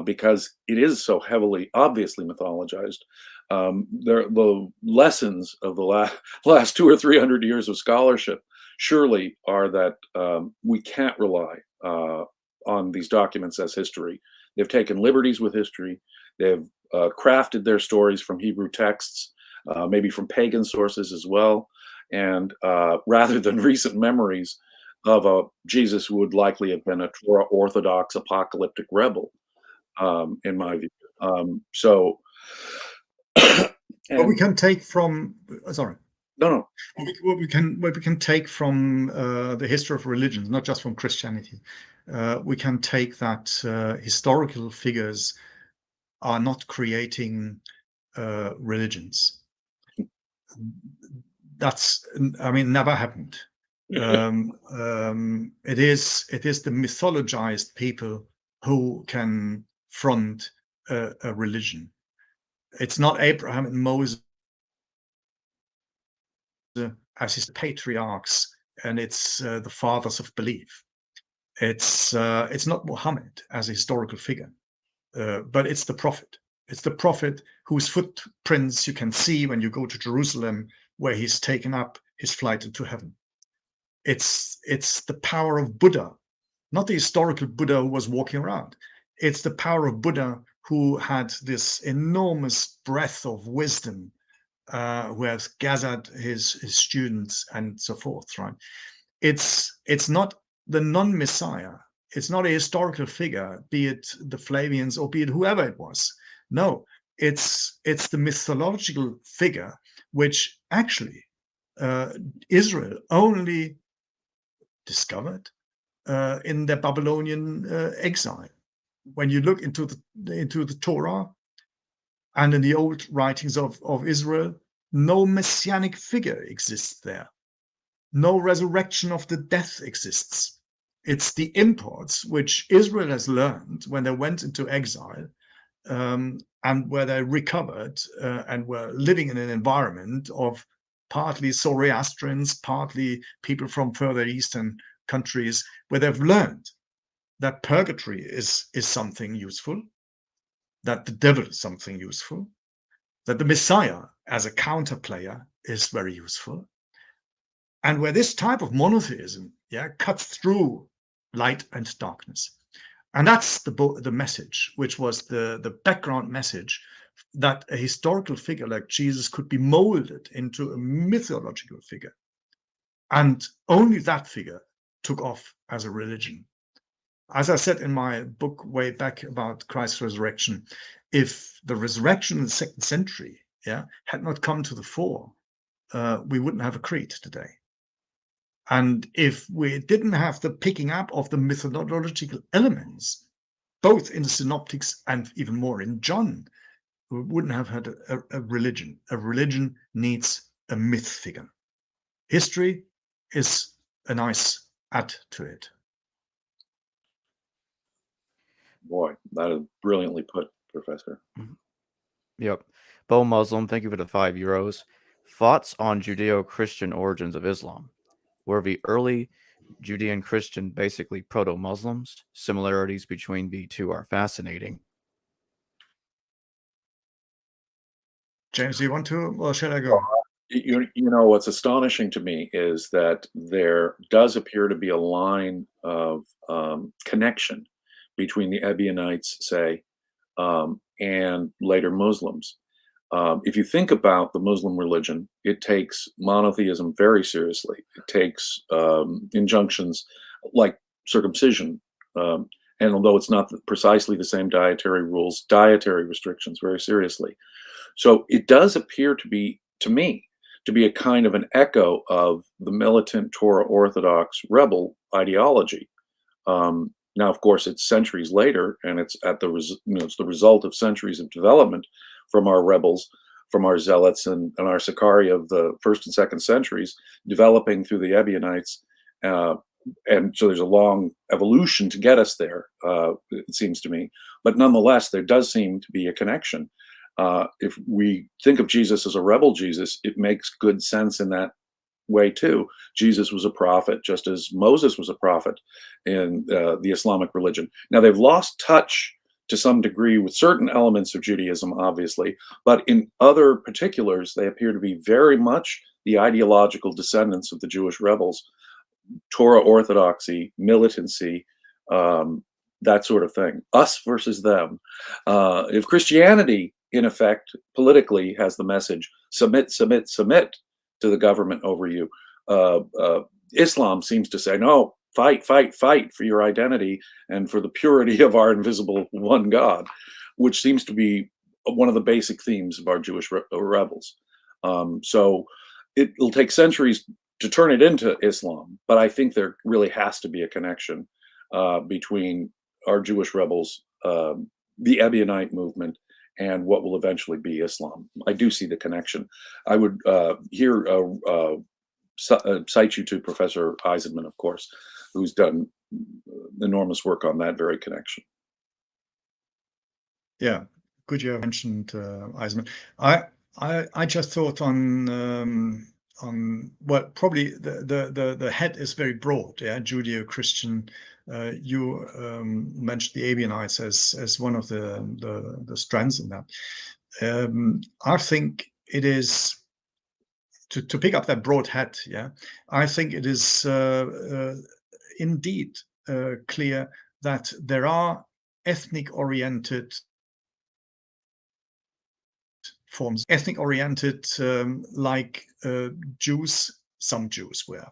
because it is so heavily, obviously mythologized. The lessons of the last 200 or 300 years of scholarship surely are that we can't rely on these documents as history. They've taken liberties with history. They've crafted their stories from Hebrew texts, maybe from pagan sources as well. And rather than recent memories of a Jesus who would likely have been a Torah Orthodox apocalyptic rebel, in my view. What we can take from, sorry. No. What we can take from the history of religions, not just from Christianity, we can take that historical figures are not creating religions. That's, I mean, never happened. It is the mythologized people who can front a religion. It's not Abraham and Moses as his patriarchs, and it's the fathers of belief. It's not Muhammad as a historical figure, but it's the prophet. It's the prophet whose footprints you can see when you go to Jerusalem, where he's taken up his flight into heaven. It's the power of Buddha, not the historical Buddha who was walking around. It's the power of Buddha who had this enormous breadth of wisdom, who has gathered his students and so forth, right? It's not the non-Messiah. It's not a historical figure, be it the Flavians or be it whoever it was. No, it's the mythological figure, which actually Israel only discovered in their Babylonian exile. When you look into the Torah and in the old writings of Israel, no messianic figure exists there. No resurrection of the death exists. It's the imports which Israel has learned when they went into exile, and where they recovered and were living in an environment of partly Zoroastrians, partly people from further eastern countries, where they've learned that purgatory is something useful, that the devil is something useful, that the Messiah as a counter player is very useful, and where this type of monotheism cuts through light and darkness. And that's the message, which was the background message, that a historical figure like Jesus could be molded into a mythological figure. And only that figure took off as a religion. As I said in my book way back about Christ's resurrection, if the resurrection in the 2nd century had not come to the fore, we wouldn't have a creed today. And if we didn't have the picking up of the mythological elements, both in the synoptics and even more in John, we wouldn't have had a religion. A religion needs a myth figure. History is a nice add to it. Boy, that is brilliantly put, Professor. Yep. Bo Muslim, thank you for the €5. Thoughts on Judeo-Christian origins of Islam? Were the early Judean Christian basically proto-Muslims? Similarities between the two are fascinating. James, do you want to, or shall I go? You know, what's astonishing to me is that there does appear to be a line of connection between the Ebionites, say, and later Muslims. If you think about the Muslim religion, it takes monotheism very seriously. It takes injunctions like circumcision, and although it's not precisely the same dietary rules, dietary restrictions very seriously. So it does appear to be, to me, to be a kind of an echo of the militant Torah Orthodox rebel ideology. Now, of course, it's centuries later, and it's it's the result of centuries of development from our rebels, from our zealots and our Sicarii of the 1st and 2nd centuries, developing through the Ebionites. And so there's a long evolution to get us there, it seems to me. But nonetheless, there does seem to be a connection. If we think of Jesus as a rebel Jesus, it makes good sense in that way too. Jesus was a prophet, just as Moses was a prophet in the Islamic religion. Now, they've lost touch to some degree with certain elements of Judaism, obviously, but in other particulars, they appear to be very much the ideological descendants of the Jewish rebels. Torah orthodoxy, militancy, that sort of thing. Us versus them. If Christianity, in effect, politically has the message, submit, submit, submit to the government over you, Islam seems to say, no, fight, fight, fight for your identity and for the purity of our invisible one God, which seems to be one of the basic themes of our Jewish rebels. So it'll take centuries to turn it into Islam, but I think there really has to be a connection between our Jewish rebels, the Ebionite movement, and what will eventually be Islam. I do see the connection. I would hear cite you to Professor Eisenman, of course, who's done enormous work on that very connection. Yeah, good you have mentioned Eisenman. I just thought on well, probably the head is very broad, yeah, Judeo-Christian. You mentioned the Abionites as one of the strands in that. I think it is to pick up that broad head. Yeah, I think it is indeed clear that there are ethnic-oriented forms, ethnic-oriented, like Jews, some Jews were.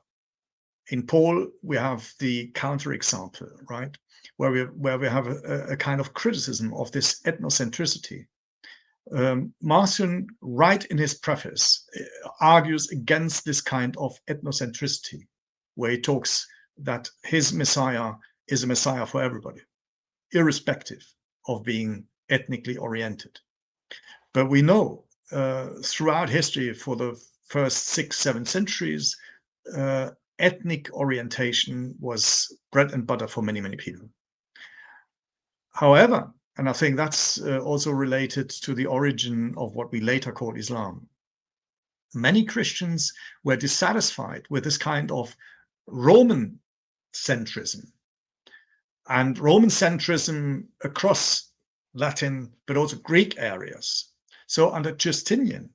In Paul, we have the counterexample, right, where we have a kind of criticism of this ethnocentricity. Marcion, right in his preface, argues against this kind of ethnocentricity, where he talks that his Messiah is a Messiah for everybody, irrespective of being ethnically oriented. But we know throughout history, for the first 6-7 centuries, ethnic orientation was bread and butter for many, many people. However, and I think that's also related to the origin of what we later called Islam, many Christians were dissatisfied with this kind of Roman centrism. And Roman centrism across Latin, but also Greek areas. So under Justinian,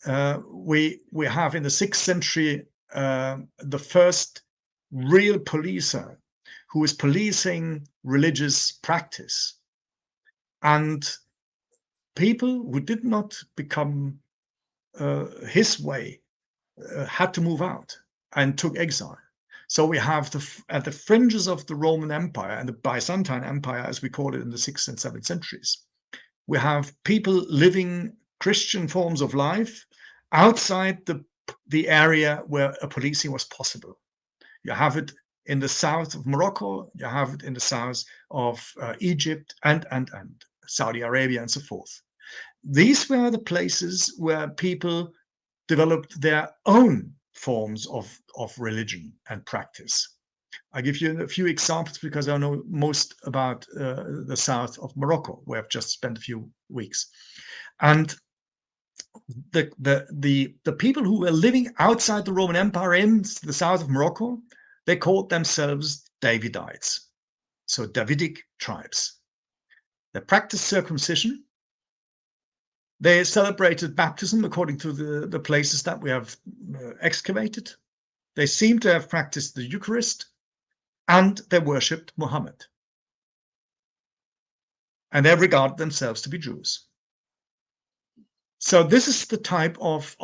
we have in the 6th century the first real policer who is policing religious practice. And people who did not become his way had to move out and took exile. So we have at the fringes of the Roman Empire and the Byzantine Empire, as we call it in the 6th and 7th centuries, we have people living Christian forms of life outside the area where a policing was possible. You have it in the south of Morocco, you have it in the south of Egypt, and Saudi Arabia, and so forth. These were the places where people developed their own forms of religion and practice. I give you a few examples because I know most about the south of Morocco, where I've just spent a few weeks. And the people who were living outside the Roman Empire in the south of Morocco, they called themselves Davidites, so Davidic tribes. They practiced circumcision. They celebrated baptism according to the places that we have excavated. They seem to have practiced the Eucharist, and they worshipped Muhammad. And they regarded themselves to be Jews. So this is the type of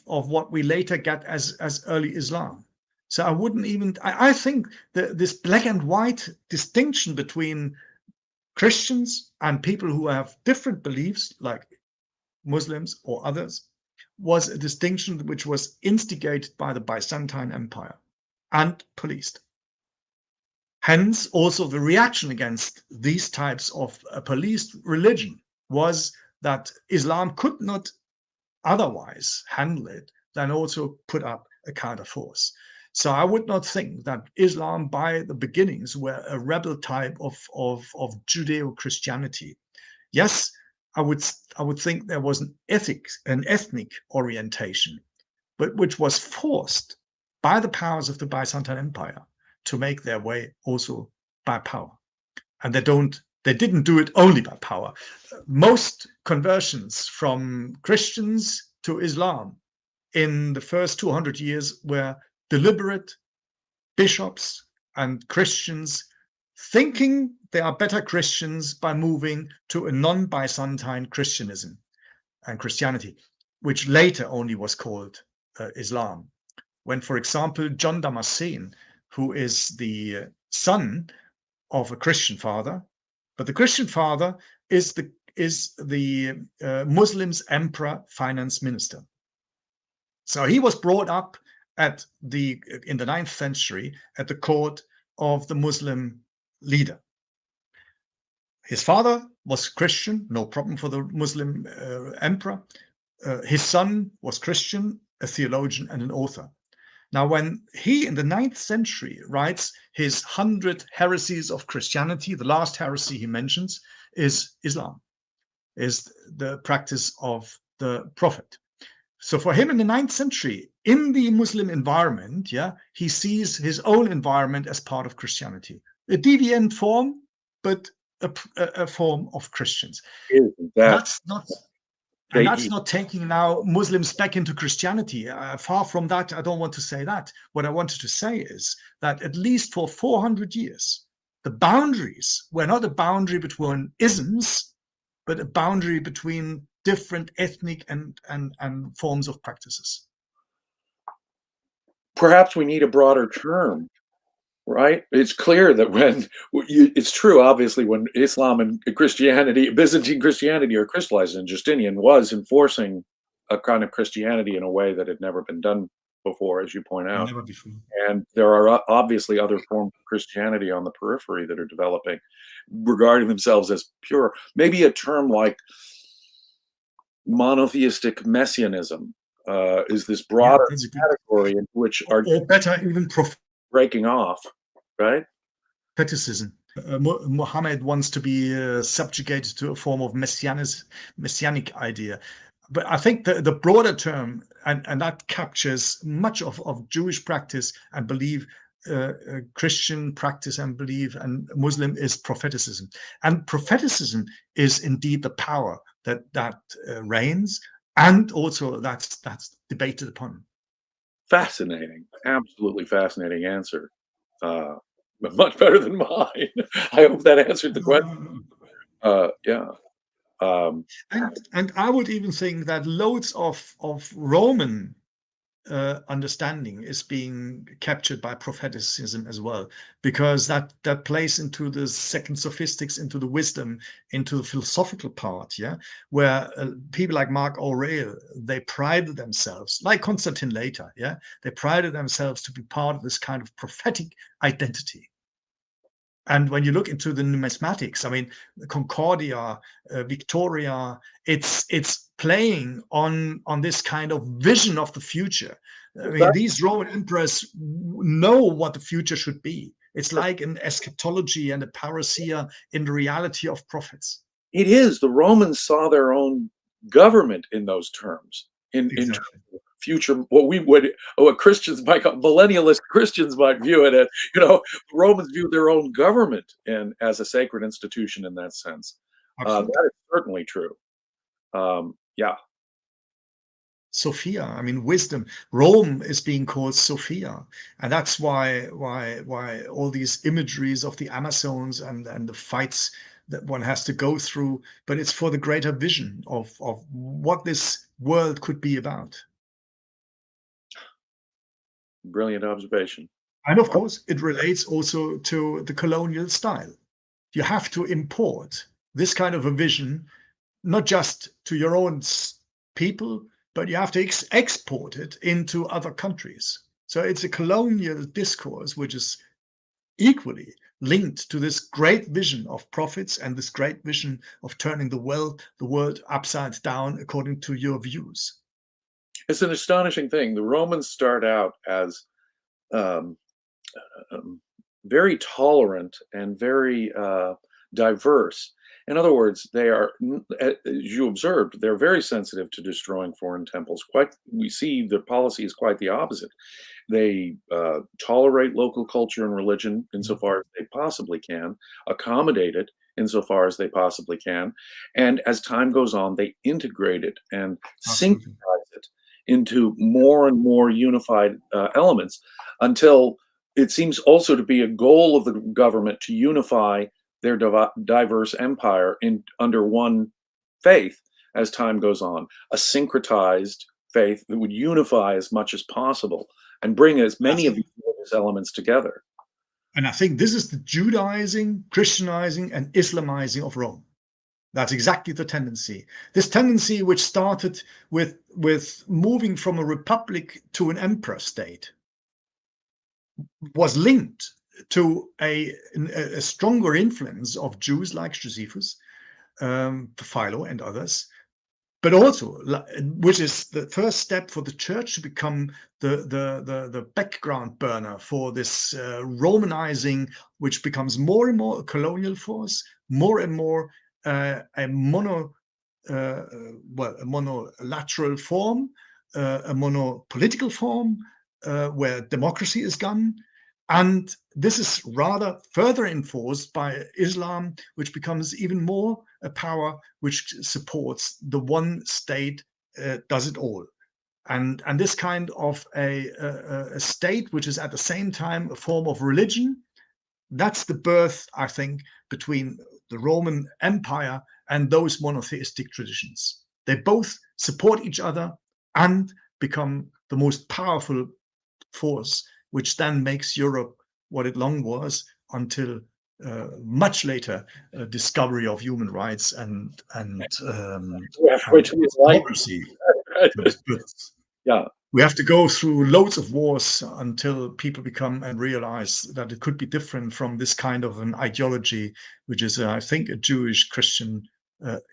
what we later get as early Islam. So I wouldn't even, I think that this black and white distinction between Christians and people who have different beliefs, like Muslims or others, was a distinction which was instigated by the Byzantine Empire and policed. Hence, also the reaction against these types of policed religion was that Islam could not otherwise handle it than also put up a counter force. So I would not think that Islam by the beginnings were a rebel type of Judeo-Christianity. Yes, I would think there was an ethnic orientation, but which was forced by the powers of the Byzantine Empire to make their way also by power. And they didn't do it only by power. Most conversions from Christians to Islam in the first 200 years were deliberate bishops and Christians thinking they are better Christians by moving to a non-Byzantine Christianism and Christianity, which later only was called Islam. When, for example, John Damascene, who is the son of a Christian father, but the Christian father is the Muslims' emperor finance minister. So he was brought up in the 9th century at the court of the Muslim leader. His father was Christian, no problem for the Muslim emperor. His son was Christian, a theologian and an author. Now, when he in the 9th century writes his 100 heresies of Christianity, the last heresy he mentions is Islam, is the practice of the prophet. So for him in the 9th century, in the Muslim environment, he sees his own environment as part of Christianity, a deviant form, but a form of Christians. That's not taking now Muslims back into Christianity. Far from that, I don't want to say that. What I wanted to say is that at least for 400 years, the boundaries were not a boundary between isms, but a boundary between different ethnic and forms of practices. Perhaps we need a broader term, right? It's clear that it's true, obviously, when Islam and Christianity, Byzantine Christianity, are crystallized, and Justinian was enforcing a kind of Christianity in a way that had never been done before, as you point out. Never before. And there are obviously other forms of Christianity on the periphery that are developing, regarding themselves as pure. Maybe a term like monotheistic messianism is this broader category in which or better, even breaking off, right? Patricism. Muhammad wants to be subjugated to a form of messianic idea. But I think the broader term, and that captures much of Jewish practice and belief, Christian practice and belief, and Muslim, is propheticism. And propheticism is indeed the power that reigns, and also that's debated upon. Fascinating, absolutely fascinating answer. Much better than mine. I hope that answered the question. Yeah. And I would even think that loads of Roman understanding is being captured by propheticism as well, because that plays into the second sophistics, into the wisdom, into the philosophical part, where people like Mark Aurel, they prided themselves, like Constantine later, they prided themselves to be part of this kind of prophetic identity. And when you look into the numismatics, I mean, Concordia, Victoria, it's playing on this kind of vision of the future. I mean, these Roman emperors know what the future should be. It's like an eschatology and a parousia in the reality of prophets. It is. The Romans saw their own government in those terms. In future, what Christians might call, millennialist Christians might view it as, Romans view their own government as a sacred institution in that sense. That is certainly true. Yeah. Sophia, I mean, wisdom. Rome is being called Sophia, and that's why all these imageries of the Amazons and the fights that one has to go through, but it's for the greater vision of what this world could be about. Brilliant observation. And of course, it relates also to the colonial style. You have to import this kind of a vision, not just to your own people, but you have to export it into other countries. So it's a colonial discourse, which is equally linked to this great vision of prophets and this great vision of turning the world upside down according to your views. It's an astonishing thing. The Romans start out as very tolerant and very diverse. In other words, they are, as you observed, they're very sensitive to destroying foreign temples. We see the policy is quite the opposite. They tolerate local culture and religion insofar as they possibly can, accommodate it insofar as they possibly can, and as time goes on, they integrate it and synchronize it into more and more unified elements, until it seems also to be a goal of the government to unify their diverse empire under one faith as time goes on, a syncretized faith that would unify as much as possible and bring as many of these elements together. And I think this is the Judaizing, Christianizing, and Islamizing of Rome. That's exactly the tendency. This tendency, which started with moving from a republic to an emperor state, was linked to a stronger influence of Jews like Josephus, Philo, and others, but also, which is the first step for the church to become the background burner for this Romanizing, which becomes more and more a colonial force, more and more a monolateral form, a monopolitical form, where democracy is gone. And this is rather further enforced by Islam, which becomes even more a power which supports the one state does it all. And this kind of a state which is at the same time a form of religion, that's the birth, I think, between the Roman Empire and those monotheistic traditions. They both support each other and become the most powerful force, which then makes Europe what it long was until much later discovery of human rights and democracy. Yeah. We have to go through loads of wars until people become and realize that it could be different from this kind of an ideology, which is, I think, a Jewish, Christian,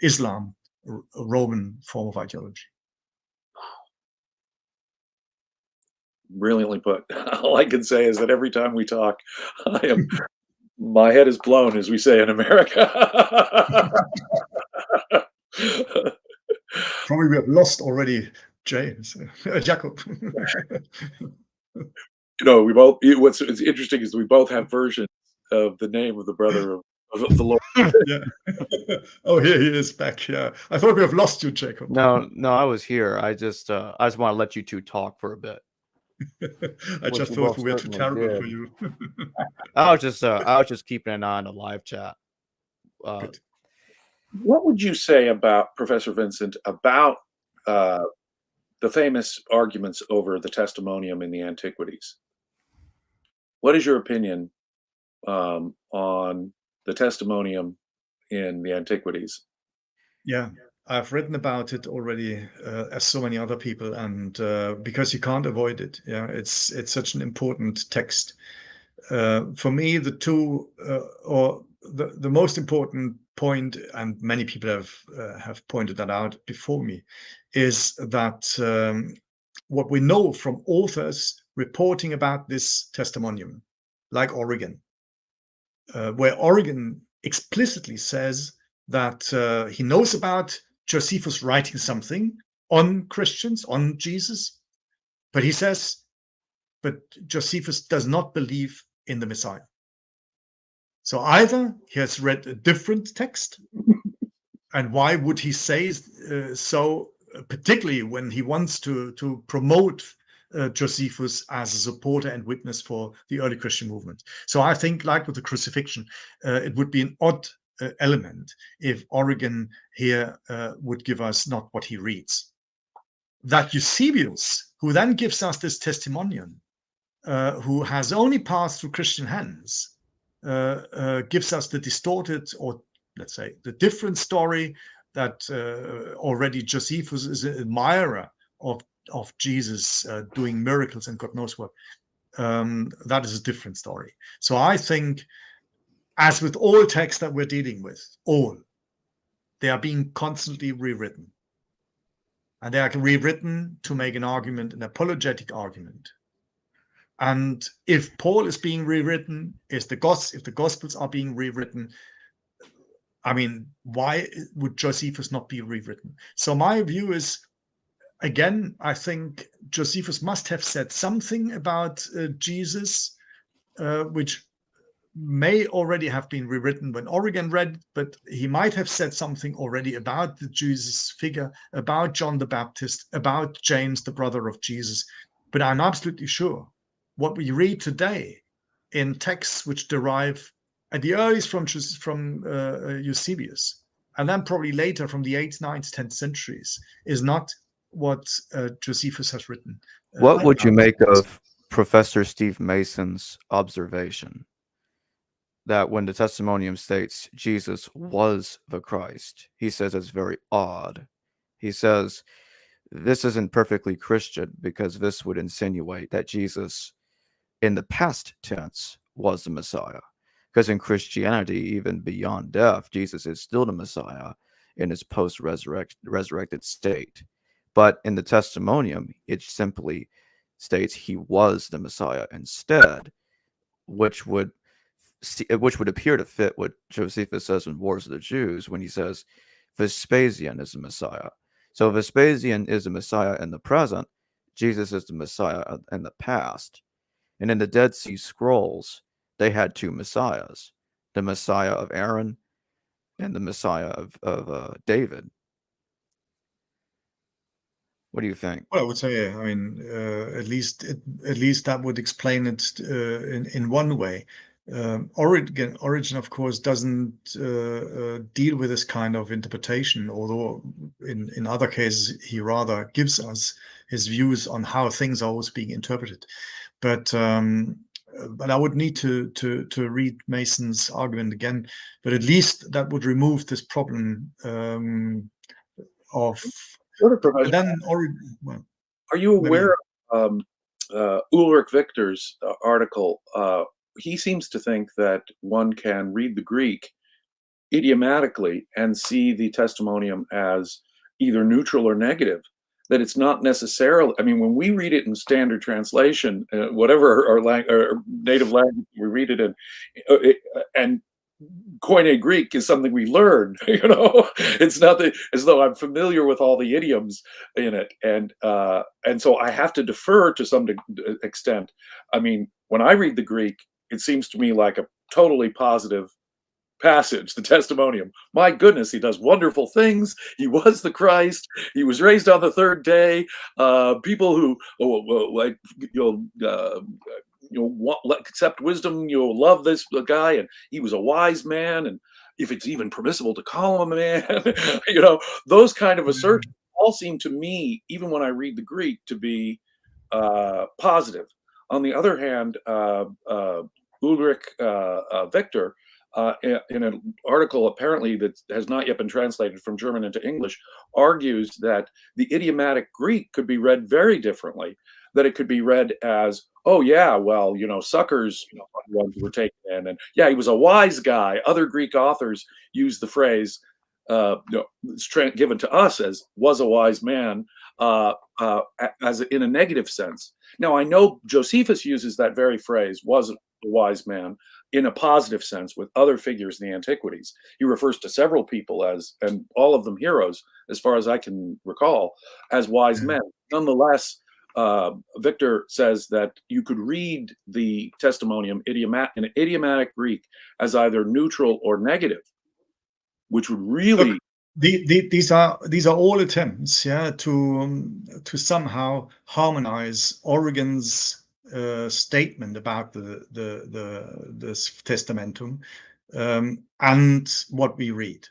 Islam, a Roman form of ideology. Brilliantly put. All I can say is that every time we talk, my head is blown, as we say in America. Probably we have lost already James, Jacob. We both. What's interesting is we both have versions of the name of the brother of the Lord. Yeah. Oh, here he is back. Yeah, I thought we have lost you, Jacob. No, I was here. I just want to let you two talk for a bit. I just thought we were too terrible for you. I was just keeping an eye on the live chat. What would you say about Professor Vinzent about the famous arguments over the testimonium in the Antiquities? What is your opinion on the testimonium in the Antiquities? Yeah, I've written about it already, as so many other people, and because you can't avoid it. Yeah, it's such an important text. For me, the two or the most important point, and many people have pointed that out before me, is that what we know from authors reporting about this testimonium, like Origen, where Origen explicitly says that he knows about Josephus writing something on Christians, on Jesus, but he says, but Josephus does not believe in the Messiah. So either he has read a different text, and why would he say so, particularly when he wants to promote Josephus as a supporter and witness for the early Christian movement. So I think, like with the crucifixion, it would be an odd element if Origen here would give us not what he reads. That Eusebius, who then gives us this testimonium, who has only passed through Christian hands, gives us the distorted, or let's say the different story, that already Josephus is an admirer of Jesus doing miracles and God knows what. That is a different story. So I think, as with all texts that we're dealing with, they are being constantly rewritten. And they are rewritten to make an argument, an apologetic argument. And if Paul is being rewritten, if the Gospels are being rewritten, I mean, why would Josephus not be rewritten? So my view is, again, I think Josephus must have said something about Jesus, which may already have been rewritten when Origen read, but he might have said something already about the Jesus figure, about John the Baptist, about James, the brother of Jesus. But I'm absolutely sure what we read today in texts which derive at the earliest from Eusebius, and then probably later from the 8th, 9th, 10th centuries, is not what Josephus has written. What would you make of Professor Steve Mason's observation that when the testimonium states Jesus was the Christ, he says it's very odd. He says this isn't perfectly Christian because this would insinuate that Jesus in the past tense was the Messiah. Because in Christianity, even beyond death, Jesus is still the Messiah. in his post-resurrected state. But in the testimonium, it simply states he was the Messiah instead, which would appear to fit what Josephus says in Wars of the Jews when he says Vespasian is the Messiah. So Vespasian is the Messiah in the present, Jesus is the Messiah in the past. And in the Dead Sea Scrolls, they had two Messiahs, the Messiah of Aaron and the Messiah of David. What do you think? Well, I would say, I mean, at least that would explain it in one way. Origin, of course, doesn't deal with this kind of interpretation, although in other cases he rather gives us his views on how things are always being interpreted. But I would need to read Mason's argument again. But at least that would remove this problem of. Professor, Then, are you aware of Ulrich Victor's article? He seems to think that one can read the Greek idiomatically and see the testimonium as either neutral or negative. That it's not necessarily, I mean, when we read it in standard translation, whatever our native language we read it in, and Koine Greek is something we learn, it's nothing as though I'm familiar with all the idioms in it. And so I have to defer to some extent. I mean, when I read the Greek, it seems to me like a totally positive passage, the testimonium. My goodness, he does wonderful things. He was the Christ. He was raised on the third day. People who accept wisdom, you'll love this guy, and he was a wise man, and if it's even permissible to call him a man, those kind of assertions all seem to me, even when I read the Greek, to be positive. On the other hand, Ulrich Victor, in an article apparently that has not yet been translated from German into English, argues that the idiomatic Greek could be read very differently, that it could be read as, oh yeah, well, suckers ones were taken in, and yeah, he was a wise guy. Other Greek authors use the phrase given to us as was a wise man, as in a negative sense. Now, I know Josephus uses that very phrase, was a wise man, in a positive sense with other figures in the antiquities. He refers to several people as, and all of them heroes, as far as I can recall, as wise men. Nonetheless, Victor says that you could read the testimonium in idiomatic Greek as either neutral or negative, which would really. Look, these are all attempts, to somehow harmonize Origen's statement about the testamentum and what we read,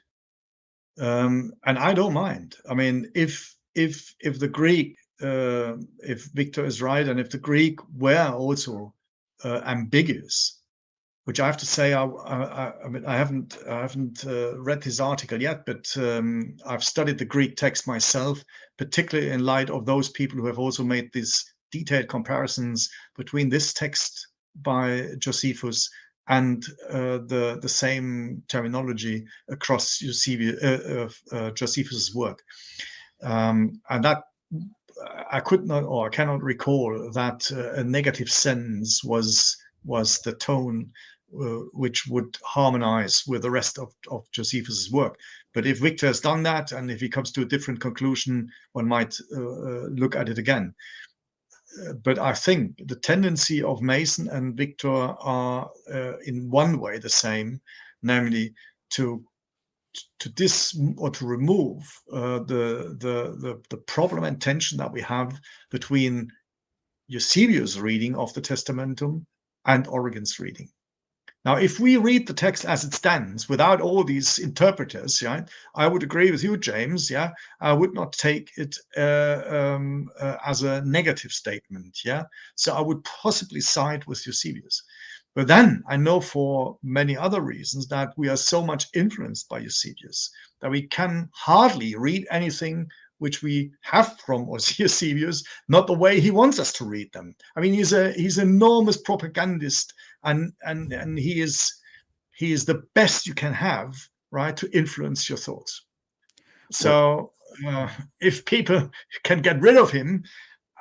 and I don't mind. I mean, if the Greek, if Victor is right, and if the Greek were also ambiguous, which I have to say, I mean, I haven't read this article yet, but I've studied the Greek text myself, particularly in light of those people who have also made these detailed comparisons between this text by Josephus and the same terminology across Josephus's work, and that I could not, or I cannot recall that a negative sentence was the tone which would harmonize with the rest of Josephus's work. But if Victor has done that, and if he comes to a different conclusion, one might look at it again. But I think the tendency of Mason and Victor are in one way the same, namely to remove the problem and tension that we have between Eusebius' reading of the Testamentum and Origen's reading. Now, if we read the text as it stands, without all these interpreters, I would agree with you, James. I would not take it as a negative statement. So I would possibly side with Eusebius. But then I know for many other reasons that we are so much influenced by Eusebius that we can hardly read anything which we have from Eusebius, not the way he wants us to read them. I mean, he's an enormous propagandist, and he is the best you can have, right, to influence your thoughts. So if people can get rid of him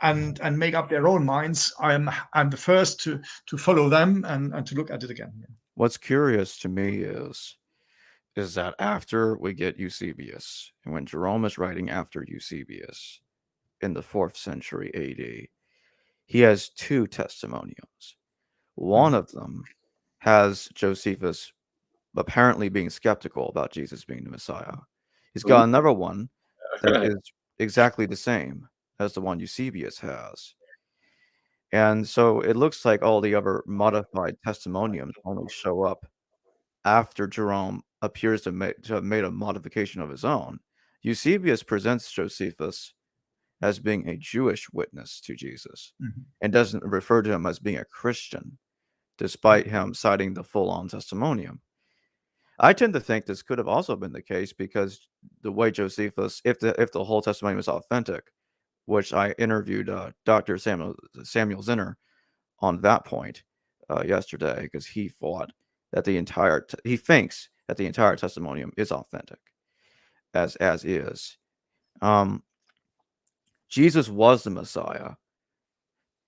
and make up their own minds, I'm the first to follow them and to look at it again. What's curious to me is that after we get Eusebius, and when Jerome is writing after Eusebius in the 4th century AD, he has 2 testimonials. One of them has Josephus apparently being skeptical about Jesus being the Messiah. He's got another one that is exactly the same as the one Eusebius has. And so it looks like all the other modified testimoniums only show up after Jerome appears to have made a modification of his own. Eusebius presents Josephus as being a Jewish witness to Jesus and doesn't refer to him as being a Christian, despite him citing the full-on testimonium. I tend to think this could have also been the case because the way Josephus, if the whole testimony was authentic, which I interviewed Dr. Samuel Zinner on that point yesterday, because he thought that he thinks that the entire testimonium is authentic, as is. Jesus was the Messiah.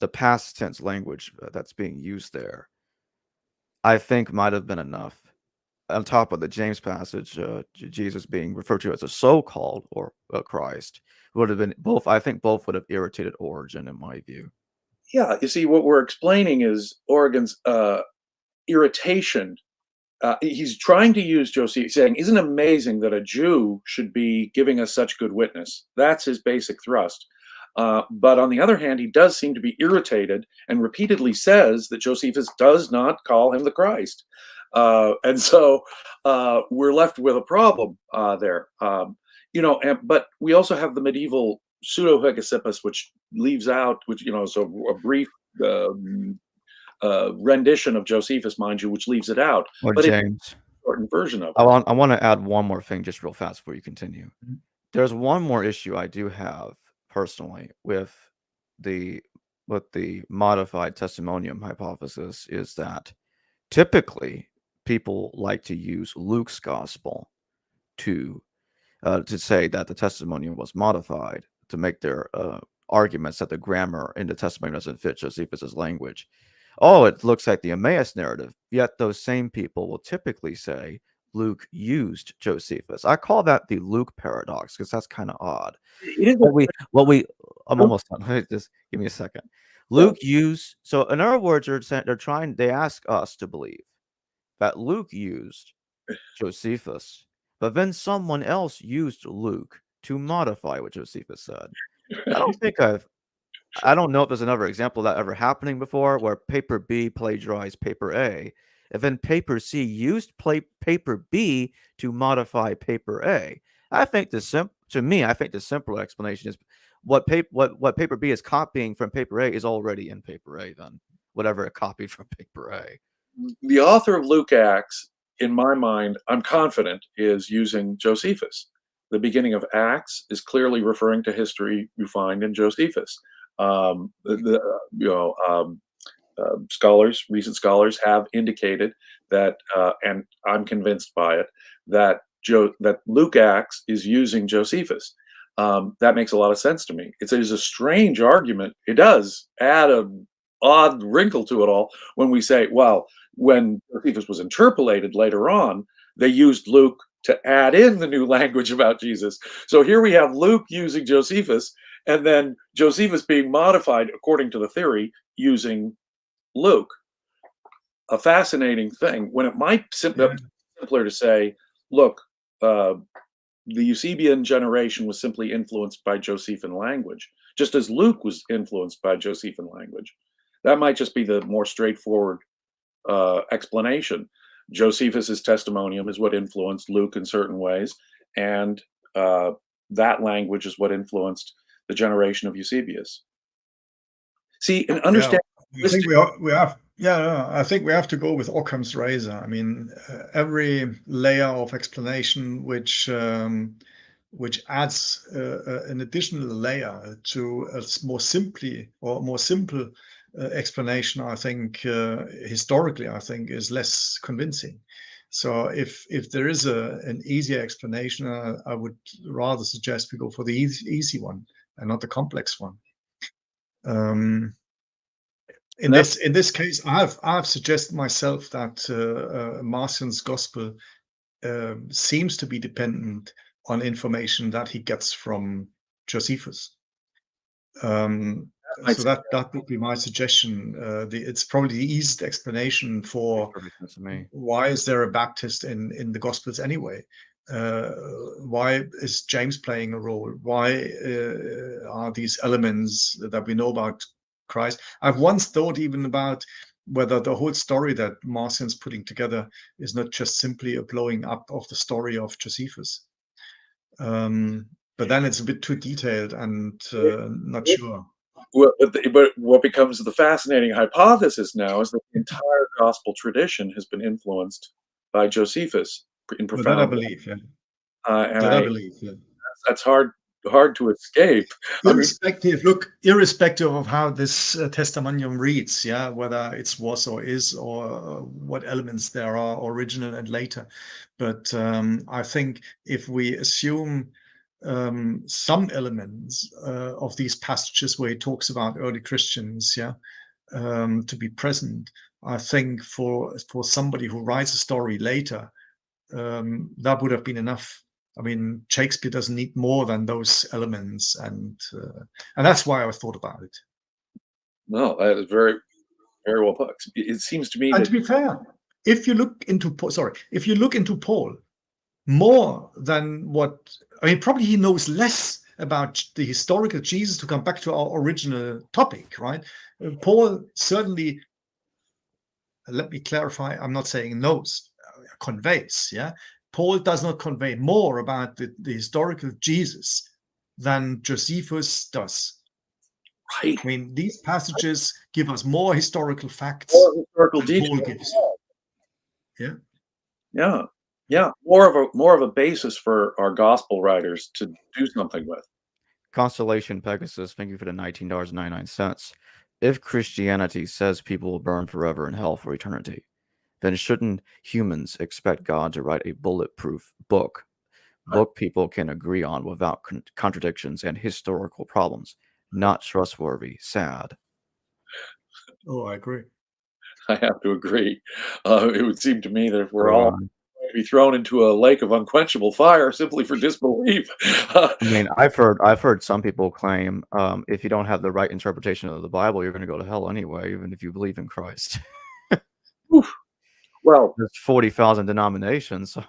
The past tense language that's being used there, I think, might have been enough. On top of the James passage, Jesus being referred to as a so-called or Christ would have been both. I think both would have irritated Origen, in my view. Yeah, you see, what we're explaining is Origen's irritation. He's trying to use Josephus, saying, "Isn't it amazing that a Jew should be giving us such good witness?" That's his basic thrust. But on the other hand, he does seem to be irritated and repeatedly says that Josephus does not call him the Christ. And so we're left with a problem there. But we also have the medieval pseudo-Hegesippus, which leaves out, so a brief rendition of Josephus, mind you, which leaves it out. Or but James. It's a shortened version of it. I want to add one more thing just real fast before you continue. There's one more issue I do have personally with the modified testimonium hypothesis, is that typically people like to use Luke's gospel to say that the testimonium was modified, to make their arguments that the grammar in the testimony doesn't fit Josephus's language. Oh, it looks like the Emmaus narrative. Yet those same people will typically say Luke used Josephus. I call that the Luke paradox because that's kind of odd. I'm almost done. Just give me a second. Luke used. So in other words, they ask us to believe that Luke used Josephus, but then someone else used Luke to modify what Josephus said. I don't know if there's another example of that ever happening before, where paper B plagiarized paper A, and then paper C used paper B to modify paper A. I think the simpler explanation is what paper B is copying from paper A is already in paper A. Then whatever it copied from paper A. The author of Luke Acts, in my mind, I'm confident, is using Josephus. The beginning of Acts is clearly referring to history you find in Josephus. Recent scholars have indicated that, and I'm convinced by it, that Luke Acts is using Josephus. That makes a lot of sense to me. It is a strange argument. It does add an odd wrinkle to it all when we say, well, when Josephus was interpolated later on, they used Luke to add in the new language about Jesus. So here we have Luke using Josephus, and then Josephus being modified according to the theory using Luke. A fascinating thing, when it might be simpler to say, look, the Eusebian generation was simply influenced by Josephine language, just as Luke was influenced by Josephine language. That might just be the more straightforward explanation. Josephus's testimonium is what influenced Luke in certain ways, and that language is what influenced the generation of Eusebius. See, and understand. I think I think we have to go with Occam's razor. I mean, every layer of explanation which adds an additional layer to a more simple explanation, I think historically, I think, is less convincing. So if there is an easier explanation, I would rather suggest we go for the easy one and not the complex one. In this case, I've suggested myself that Marcion's gospel seems to be dependent on information that he gets from Josephus. So that would be my suggestion. It's probably the easiest explanation for why is there a Baptist in the Gospels anyway? Why is James playing a role? Why are these elements that we know about Christ? I've once thought even about whether the whole story that Marcion's putting together is not just simply a blowing up of the story of Josephus. But then it's a bit too detailed and not sure. But what becomes the fascinating hypothesis now is that the entire gospel tradition has been influenced by Josephus in profound. That I believe, yeah. I believe, yeah. That's hard to escape. Irrespective of how this testimonium reads, yeah, whether it's was or is or what elements there are original and later. But I think if we assume some elements of these passages where he talks about early Christians, yeah, to be present, I think for somebody who writes a story later, that would have been enough. I mean, Shakespeare doesn't need more than those elements, and that's why I thought about it. No, that is very, very well put. It seems to me, and to be fair, if you look into Paul, more than what I mean, probably he knows less about the historical Jesus, to come back to our original topic, right? Paul certainly, let me clarify, I'm not saying knows, conveys, yeah? Paul does not convey more about the historical Jesus than Josephus does. Right. I mean, these passages give us more historical facts. More historical details. Paul gives. Yeah. More of a basis for our gospel writers to do something with. Constellation Pegasus, thank you for the $19.99. If Christianity says people will burn forever in hell for eternity, then shouldn't humans expect God to write a bulletproof book people can agree on without contradictions and historical problems? Not trustworthy. Sad. Oh, I agree. I have to agree. It would seem to me that if we're all going to be thrown into a lake of unquenchable fire simply for disbelief. I mean, I've heard some people claim if you don't have the right interpretation of the Bible, you're going to go to hell anyway, even if you believe in Christ. Well, there's 40,000 denominations, so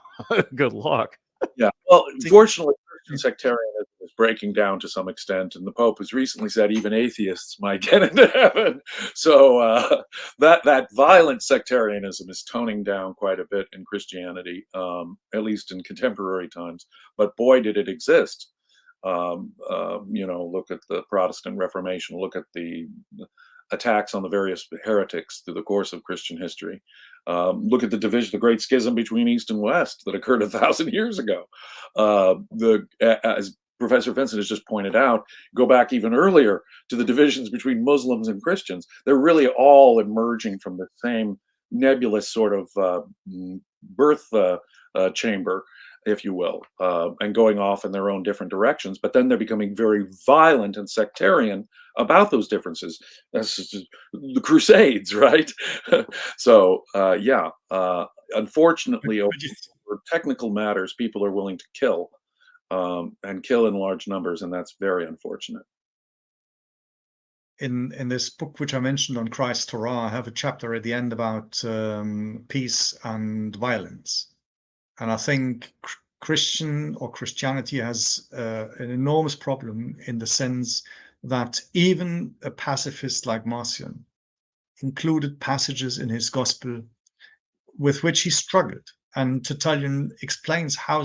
good luck. Yeah. Well, fortunately, Christian sectarianism is breaking down to some extent, and the Pope has recently said even atheists might get into heaven. So that violent sectarianism is toning down quite a bit in Christianity, at least in contemporary times. But boy, did it exist. Look at the Protestant Reformation. Look at the attacks on the various heretics through the course of Christian history. Look at the division, the Great Schism between East and West that occurred 1,000 years ago. As Professor Vinzent has just pointed out, go back even earlier to the divisions between Muslims and Christians. They're really all emerging from the same nebulous sort of birth chamber, if you will, and going off in their own different directions. But then they're becoming very violent and sectarian about those differences. That's just the Crusades, right? So, unfortunately, over technical matters, people are willing to kill, and kill in large numbers, and that's very unfortunate. In this book, which I mentioned on Christ's Torah, I have a chapter at the end about peace and violence. And I think Christianity has an enormous problem in the sense that even a pacifist like Marcion included passages in his gospel with which he struggled. And Tertullian explains how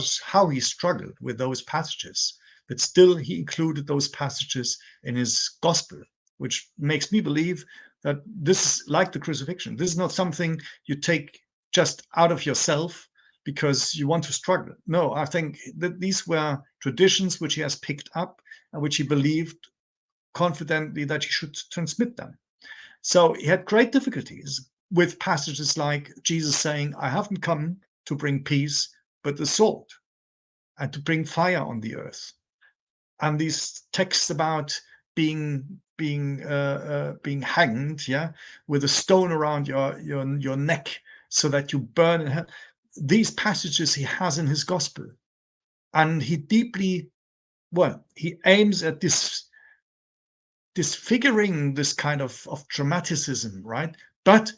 he struggled with those passages, but still he included those passages in his gospel, which makes me believe that this is like the crucifixion. This is not something you take just out of yourself because you want to struggle. No, I think that these were traditions which he has picked up and which he believed confidently that he should transmit them. So he had great difficulties with passages like Jesus saying, I haven't come to bring peace, but the sword, and to bring fire on the earth. And these texts about being hanged, yeah, with a stone around your neck so that you burn in hell. These passages he has in his gospel, and he aims at disfiguring this kind of dramaticism, right? But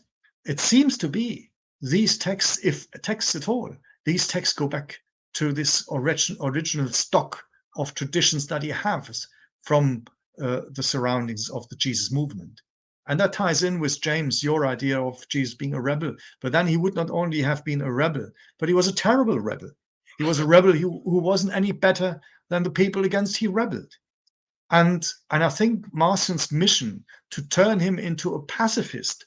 it seems to be these texts, if texts at all, these texts go back to this original stock of traditions that he has from the surroundings of the Jesus movement. And that ties in with James, your idea of Jesus being a rebel. But then he would not only have been a rebel, but he was a terrible rebel. He was a rebel who wasn't any better than the people against he rebelled. And I think Marcion's mission to turn him into a pacifist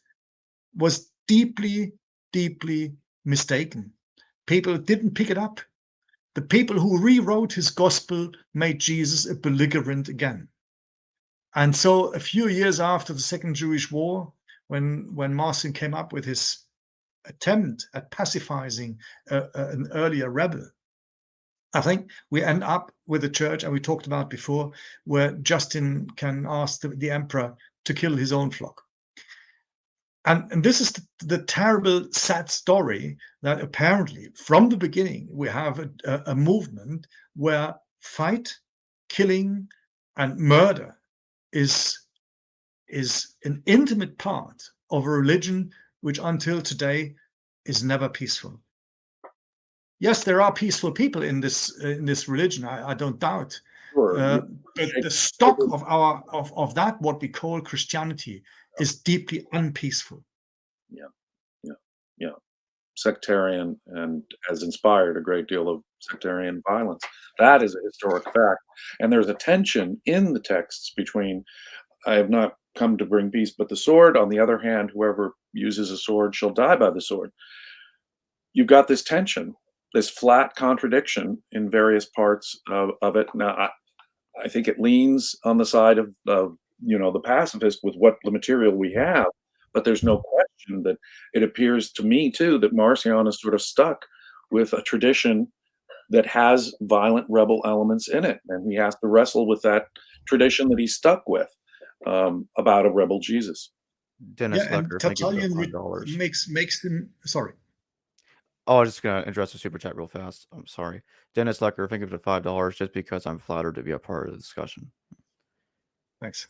was deeply, deeply mistaken. People didn't pick it up. The people who rewrote his gospel made Jesus a belligerent again. And so a few years after the Second Jewish War, when Marcion came up with his attempt at pacifying an earlier rebel, I think we end up with a church, and we talked about before, where Justin can ask the emperor to kill his own flock. And this is the terrible, sad story that apparently from the beginning we have a movement where fight, killing, and murder is an intimate part of a religion which until today is never peaceful. Yes, there are peaceful people in this religion. I don't doubt. Sure. But the stock of that, what we call Christianity, is deeply unpeaceful. Yeah. Sectarian, and has inspired a great deal of sectarian violence. That is a historic fact. And there's a tension in the texts between, I have not come to bring peace but the sword. On the other hand, whoever uses a sword shall die by the sword. You've got this tension, this flat contradiction in various parts of it. Now, I think it leans on the side of the pacifist with what the material we have, but there's no question that it appears to me too that Marcion is sort of stuck with a tradition that has violent rebel elements in it, and he has to wrestle with that tradition that he's stuck with about a rebel Jesus. Dennis Yeah, and Lecker, thank you for the Tertullian $5. makes them sorry. Oh, I was just gonna address the super chat real fast. I'm sorry, Dennis Lecker, thank you for the $5. Just because I'm flattered to be a part of the discussion. Thanks.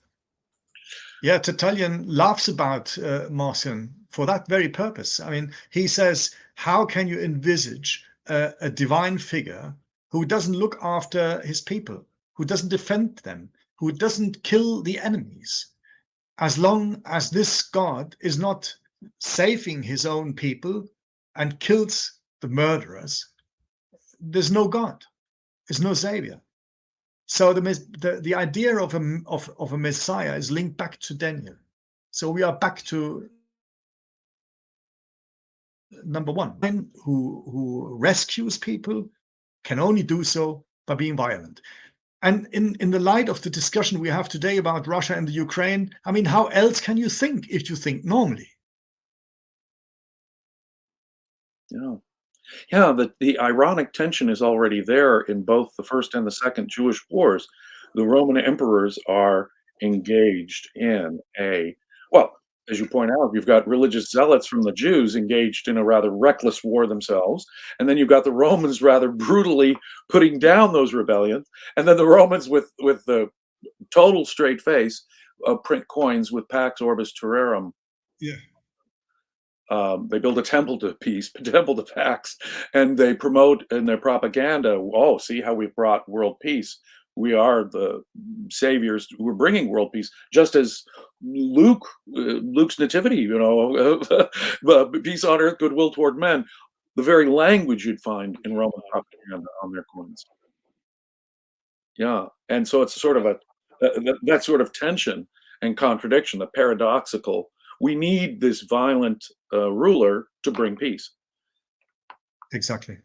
Yeah, Tertullian laughs about Marcion for that very purpose. I mean, he says, how can you envisage a divine figure who doesn't look after his people, who doesn't defend them, who doesn't kill the enemies? As long as this God is not saving his own people and kills the murderers, there's no God, there's no savior. So the idea of a Messiah is linked back to Daniel. So we are back to number one, who rescues people can only do so by being violent. And in the light of the discussion we have today about Russia and the Ukraine, I mean, how else can you think if you think normally? Yeah, the ironic tension is already there in both the First and the Second Jewish Wars. The Roman emperors are engaged in as you point out, you've got religious zealots from the Jews engaged in a rather reckless war themselves, and then you've got the Romans rather brutally putting down those rebellions, and then the Romans with the total straight face print coins with Pax Orbis Terrarum. Yeah. They build a temple to peace, a temple to Pax, and they promote in their propaganda, oh, see how we've brought world peace. We are the saviors. We're bringing world peace, just as Luke's nativity, peace on earth, goodwill toward men. The very language you'd find in Roman propaganda on their coins. Yeah, and so it's sort of that sort of tension and contradiction, the paradoxical. We need this violent ruler to bring peace. Exactly.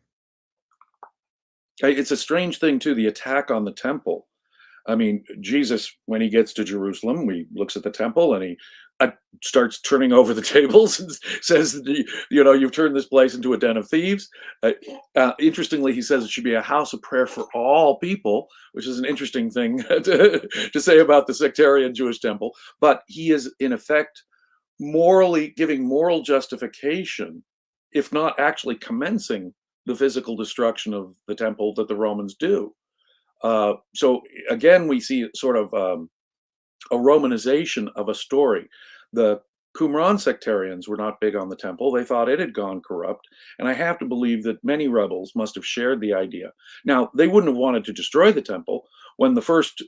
It's a strange thing too, the attack on the temple. I mean, Jesus, when he gets to Jerusalem, he looks at the temple and he starts turning over the tables and says, you've turned this place into a den of thieves. Interestingly, he says it should be a house of prayer for all people, which is an interesting thing to say about the sectarian Jewish temple. But he is, in effect, morally giving moral justification, if not actually commencing the physical destruction of the temple that the Romans do. So again, we see sort of a Romanization of a story. The Qumran sectarians were not big on the temple. They thought it had gone corrupt. And I have to believe that many rebels must have shared the idea. Now, they wouldn't have wanted to destroy the temple. When the first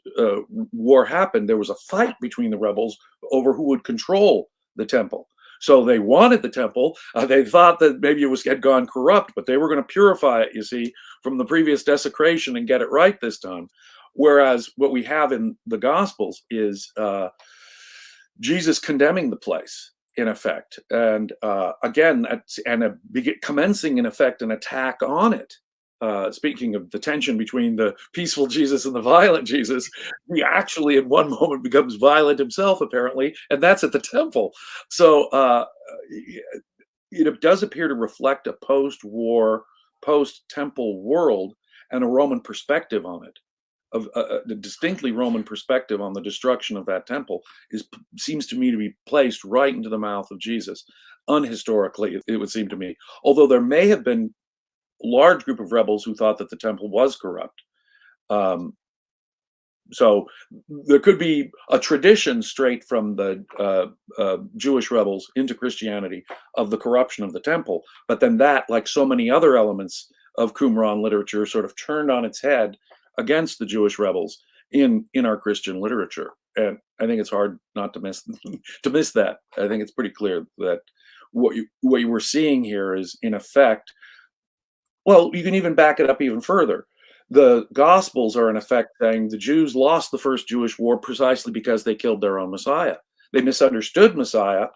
war happened, there was a fight between the rebels over who would control the temple. So they wanted the temple. They thought that maybe it had gone corrupt, but they were going to purify it, you see, from the previous desecration and get it right this time. Whereas what we have in the Gospels is Jesus condemning the place, in effect, and again, commencing, in effect, an attack on it. Speaking of the tension between the peaceful Jesus and the violent Jesus, he actually at one moment becomes violent himself, apparently, and that's at the temple. So it does appear to reflect a post-war, post-temple world and a Roman perspective on it. The distinctly Roman perspective on the destruction of that temple seems to me to be placed right into the mouth of Jesus, unhistorically, it would seem to me. Although there may have been large group of rebels who thought that the temple was corrupt. So there could be a tradition straight from the Jewish rebels into Christianity of the corruption of the temple, but then that, like so many other elements of Qumran literature, sort of turned on its head against the Jewish rebels in our Christian literature. And I think it's hard not to miss that. I think it's pretty clear that what you were seeing here is, in effect, well, you can even back it up even further. The Gospels are, in effect, saying the Jews lost the first Jewish war precisely because they killed their own Messiah. They misunderstood Messiah.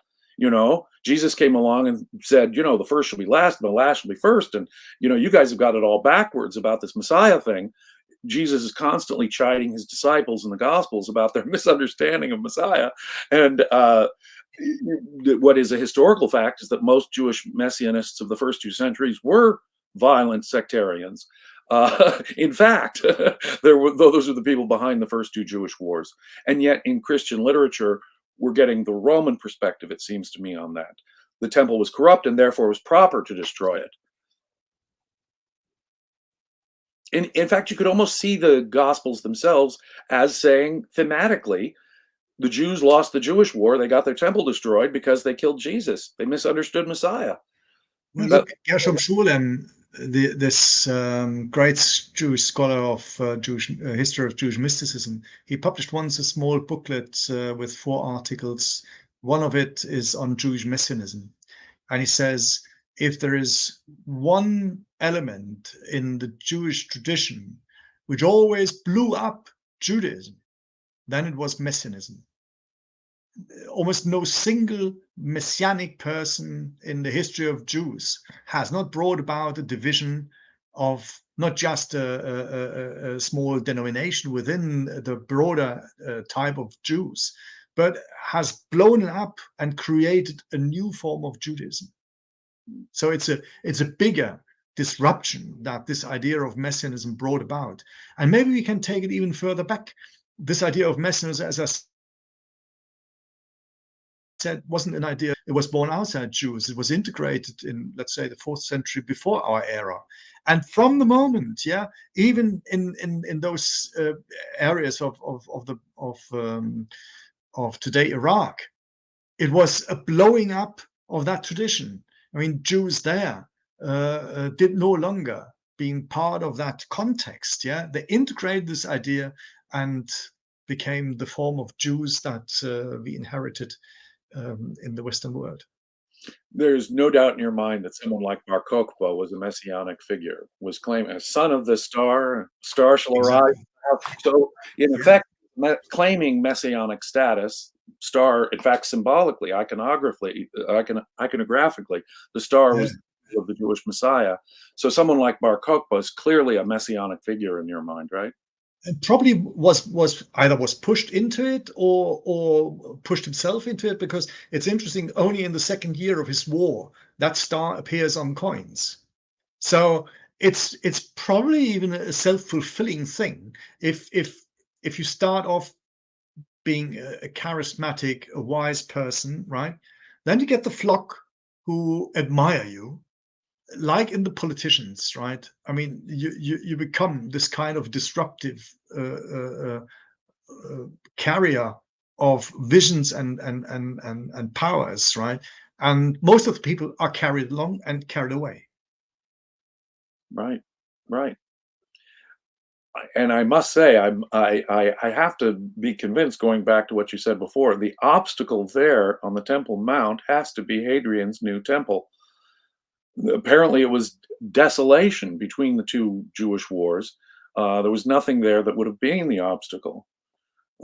Jesus came along and said, the first shall be last, and the last shall be first. And, you guys have got it all backwards about this Messiah thing. Jesus is constantly chiding his disciples in the Gospels about their misunderstanding of Messiah. And what is a historical fact is that most Jewish messianists of the first 2 centuries were violent sectarians. In fact, those are the people behind the first 2 Jewish wars. And yet in Christian literature, we're getting the Roman perspective, it seems to me, on that. The temple was corrupt and therefore it was proper to destroy it. In fact, you could almost see the Gospels themselves as saying, thematically, the Jews lost the Jewish war. They got their temple destroyed because they killed Jesus. They misunderstood Messiah. Well, look, Gershom Schulem, this great Jewish scholar of history of Jewish mysticism, he published once a small booklet with 4 articles. One of it is on Jewish messianism. And he says, if there is one element in the Jewish tradition which always blew up Judaism, then it was messianism. Almost no single messianic person in the history of Jews has not brought about a division of not just a small denomination within the broader type of Jews, but has blown it up and created a new form of Judaism. So it's a bigger disruption that this idea of messianism brought about. And maybe we can take it even further back. This idea of messianism, as I said, wasn't an idea. It was born outside Jews. It was integrated in, let's say, the 4th century before our era. And from the moment, even in those areas of today Iraq, it was a blowing up of that tradition. I mean, Jews there did no longer being part of that context. They integrated this idea and became the form of Jews that we inherited in the Western world. There's no doubt in your mind that someone like Bar Kokhba was a messianic figure, was claiming a son of the star shall arise. So in effect, claiming messianic status, star, in fact, symbolically, iconographically, the star was of the Jewish Messiah. So someone like Bar Kokhba is clearly a messianic figure in your mind, right? and probably was either was pushed into it or pushed himself into it, because it's interesting, only in the second year of his war that star appears on coins. So it's probably even a self-fulfilling thing. If you start off being a charismatic, a wise person, right, then you get the flock who admire you, like in the politicians, right? I mean, you become this kind of disruptive carrier of visions and powers, right? And most of the people are carried along and carried away. Right, right. And I must say, I have to be convinced, going back to what you said before, the obstacle there on the Temple Mount has to be Hadrian's new temple. Apparently, it was desolation between the two Jewish wars. There was nothing there that would have been the obstacle.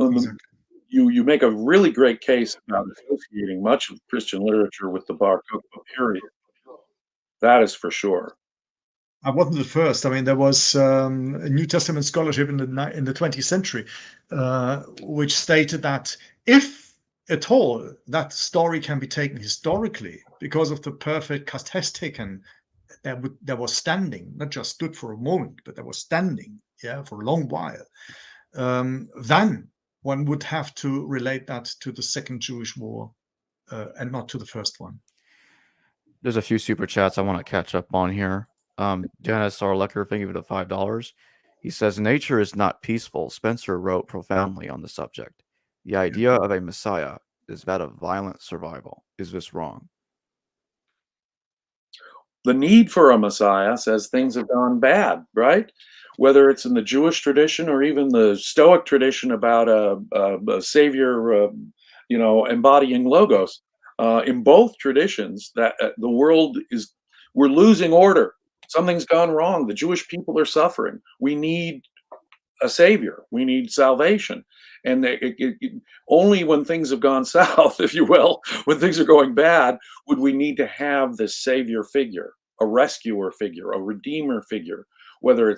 Exactly. You make a really great case about associating much of Christian literature with the Bar Kokhba period. That is for sure. I wasn't the first. I mean, there was a New Testament scholarship in the 20th century, which stated that if at all that story can be taken historically, because of the perfect Katesteken that was standing, not just stood for a moment, but that was standing, yeah, for a long while, then one would have to relate that to the Second Jewish War and not to the first one. There's a few super chats I want to catch up on here. Dennis Sarlecker, thank you for the $5. He says, nature is not peaceful. Spencer wrote profoundly on the subject. The idea of a Messiah is that of violent survival. Is this wrong? The need for a Messiah says things have gone bad, right? Whether it's in the Jewish tradition or even the Stoic tradition about a savior, embodying logos. In both traditions, that the world we're losing order. Something's gone wrong. The Jewish people are suffering. We need a savior. We need salvation. And only when things have gone south, if you will, when things are going bad, would we need to have this savior figure, a rescuer figure, a redeemer figure, whether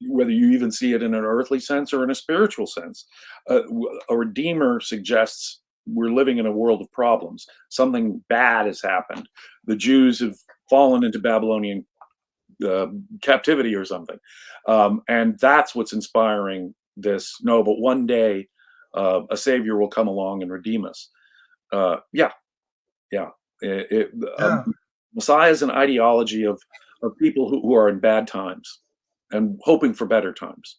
you even see it in an earthly sense or in a spiritual sense. A redeemer suggests we're living in a world of problems. Something bad has happened. The Jews have fallen into Babylonian captivity or something. And that's what's inspiring this. No, but one day a savior will come along and redeem us. Yeah. Messiah is an ideology of people who are in bad times and hoping for better times.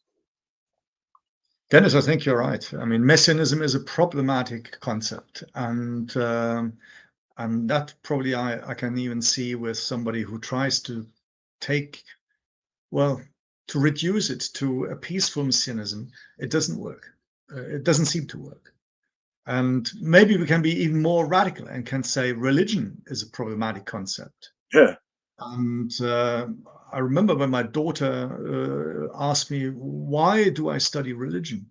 Dennis, I think you're right. I mean, messianism is a problematic concept, and that probably I can even see with somebody who tries to to reduce it to a peaceful messianism. It doesn't work. It doesn't seem to work. And maybe we can be even more radical and can say religion is a problematic concept. Yeah. And I remember when my daughter asked me, why do I study religion?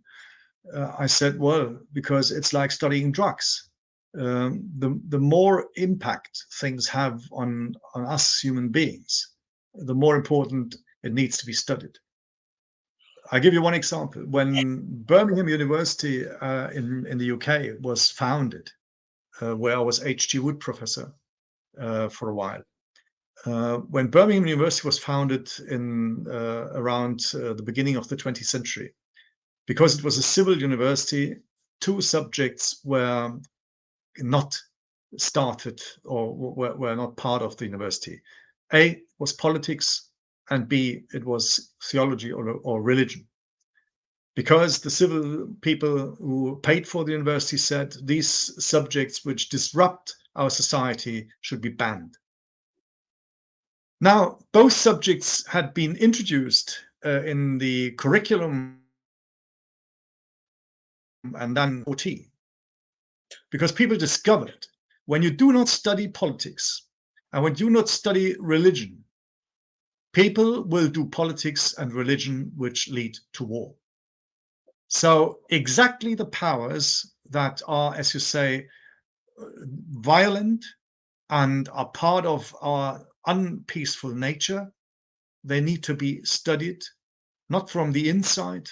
I said, well, because it's like studying drugs. The more impact things have on us human beings, the more important it needs to be studied. I'll give you one example. When Birmingham University in the UK was founded, where I was H.G. Wood professor for a while, when Birmingham University was founded in around the beginning of the 20th century, because it was a civil university, two subjects were not started or were not part of the university. A was politics, and B, it was theology or religion. Because the civil people who paid for the university said these subjects which disrupt our society should be banned. Now, both subjects had been introduced in the curriculum and then OT, because people discovered when you do not study politics and when you do not study religion, people will do politics and religion which lead to war. So exactly the powers that are, as you say, violent and are part of our unpeaceful nature, they need to be studied, not from the inside,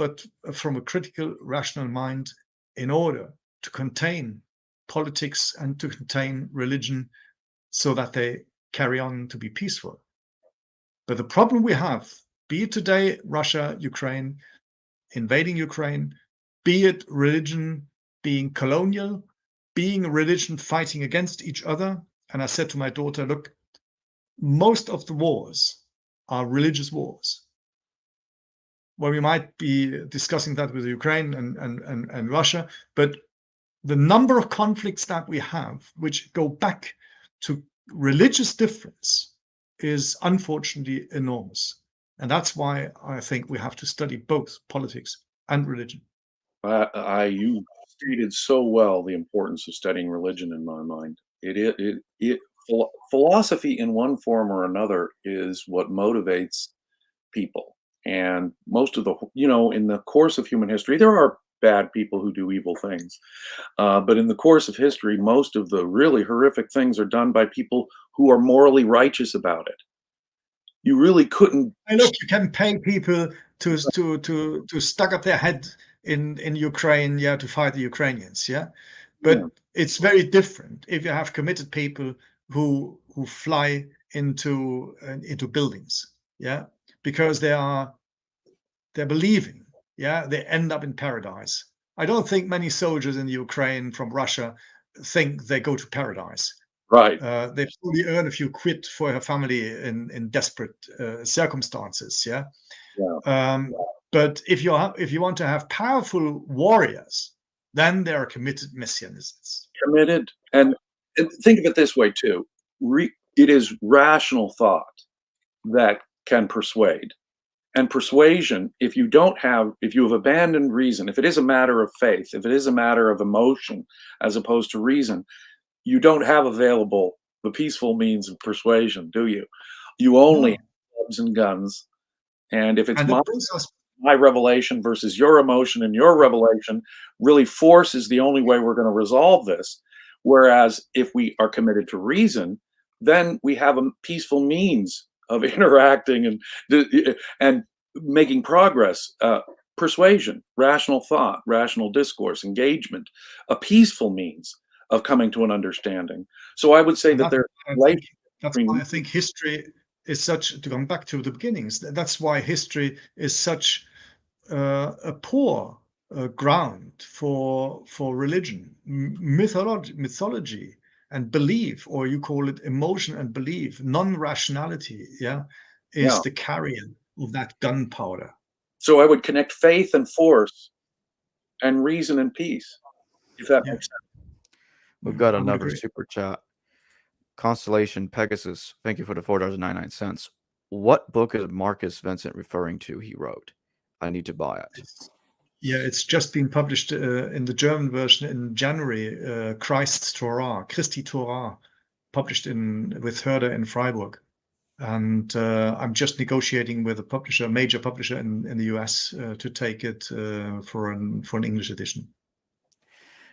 but from a critical, rational mind in order to contain politics and to contain religion so that they carry on to be peaceful. But the problem we have, be it today Russia, Ukraine, invading Ukraine, be it religion being colonial, being religion fighting against each other. And I said to my daughter, look, most of the wars are religious wars. Well, we might be discussing that with Ukraine and Russia, but the number of conflicts that we have, which go back to religious difference, is unfortunately enormous. And that's why I think we have to study both politics and religion. You stated so well the importance of studying religion in my mind. Philosophy in one form or another is what motivates people. And most of the, in the course of human history, there are bad people who do evil things. But in the course of history, most of the really horrific things are done by people who are morally righteous about it. You really couldn't. And look, you can pay people to stuck up their head in Ukraine, to fight the Ukrainians, But it's very different if you have committed people who fly into buildings, because they're believing, they end up in paradise. I don't think many soldiers in Ukraine from Russia think they go to paradise. Right. They probably earn a few quid for her family in desperate circumstances, But if you want to have powerful warriors, then they are committed messianists. Committed, and think of it this way too: it is rational thought that can persuade. And persuasion, if you have abandoned reason, if it is a matter of faith, if it is a matter of emotion as opposed to reason, you don't have available the peaceful means of persuasion, do you? You only have clubs and guns. And if it's my revelation versus your emotion, and your revelation really force is the only way we're going to resolve this. Whereas if we are committed to reason, then we have a peaceful means of interacting and making progress. Persuasion, rational thought, rational discourse, engagement, a peaceful means of coming to an understanding. So I would say that that's why I think history is such, to come back to the beginnings, that's why history is such a poor ground for religion, mythology and belief, or you call it emotion and belief, non-rationality, is the carrier of that gunpowder. So I would connect faith and force and reason and peace, if that makes sense. We've got another super chat. Constellation Pegasus, thank you for the $4.99. What book is Markus Vinzent referring to he wrote? I need to buy it. It's just been published in the German version in January. Christ's Torah, Christi Torah, published with Herder in Freiburg. And I'm just negotiating with a major publisher in the US to take it for an English edition.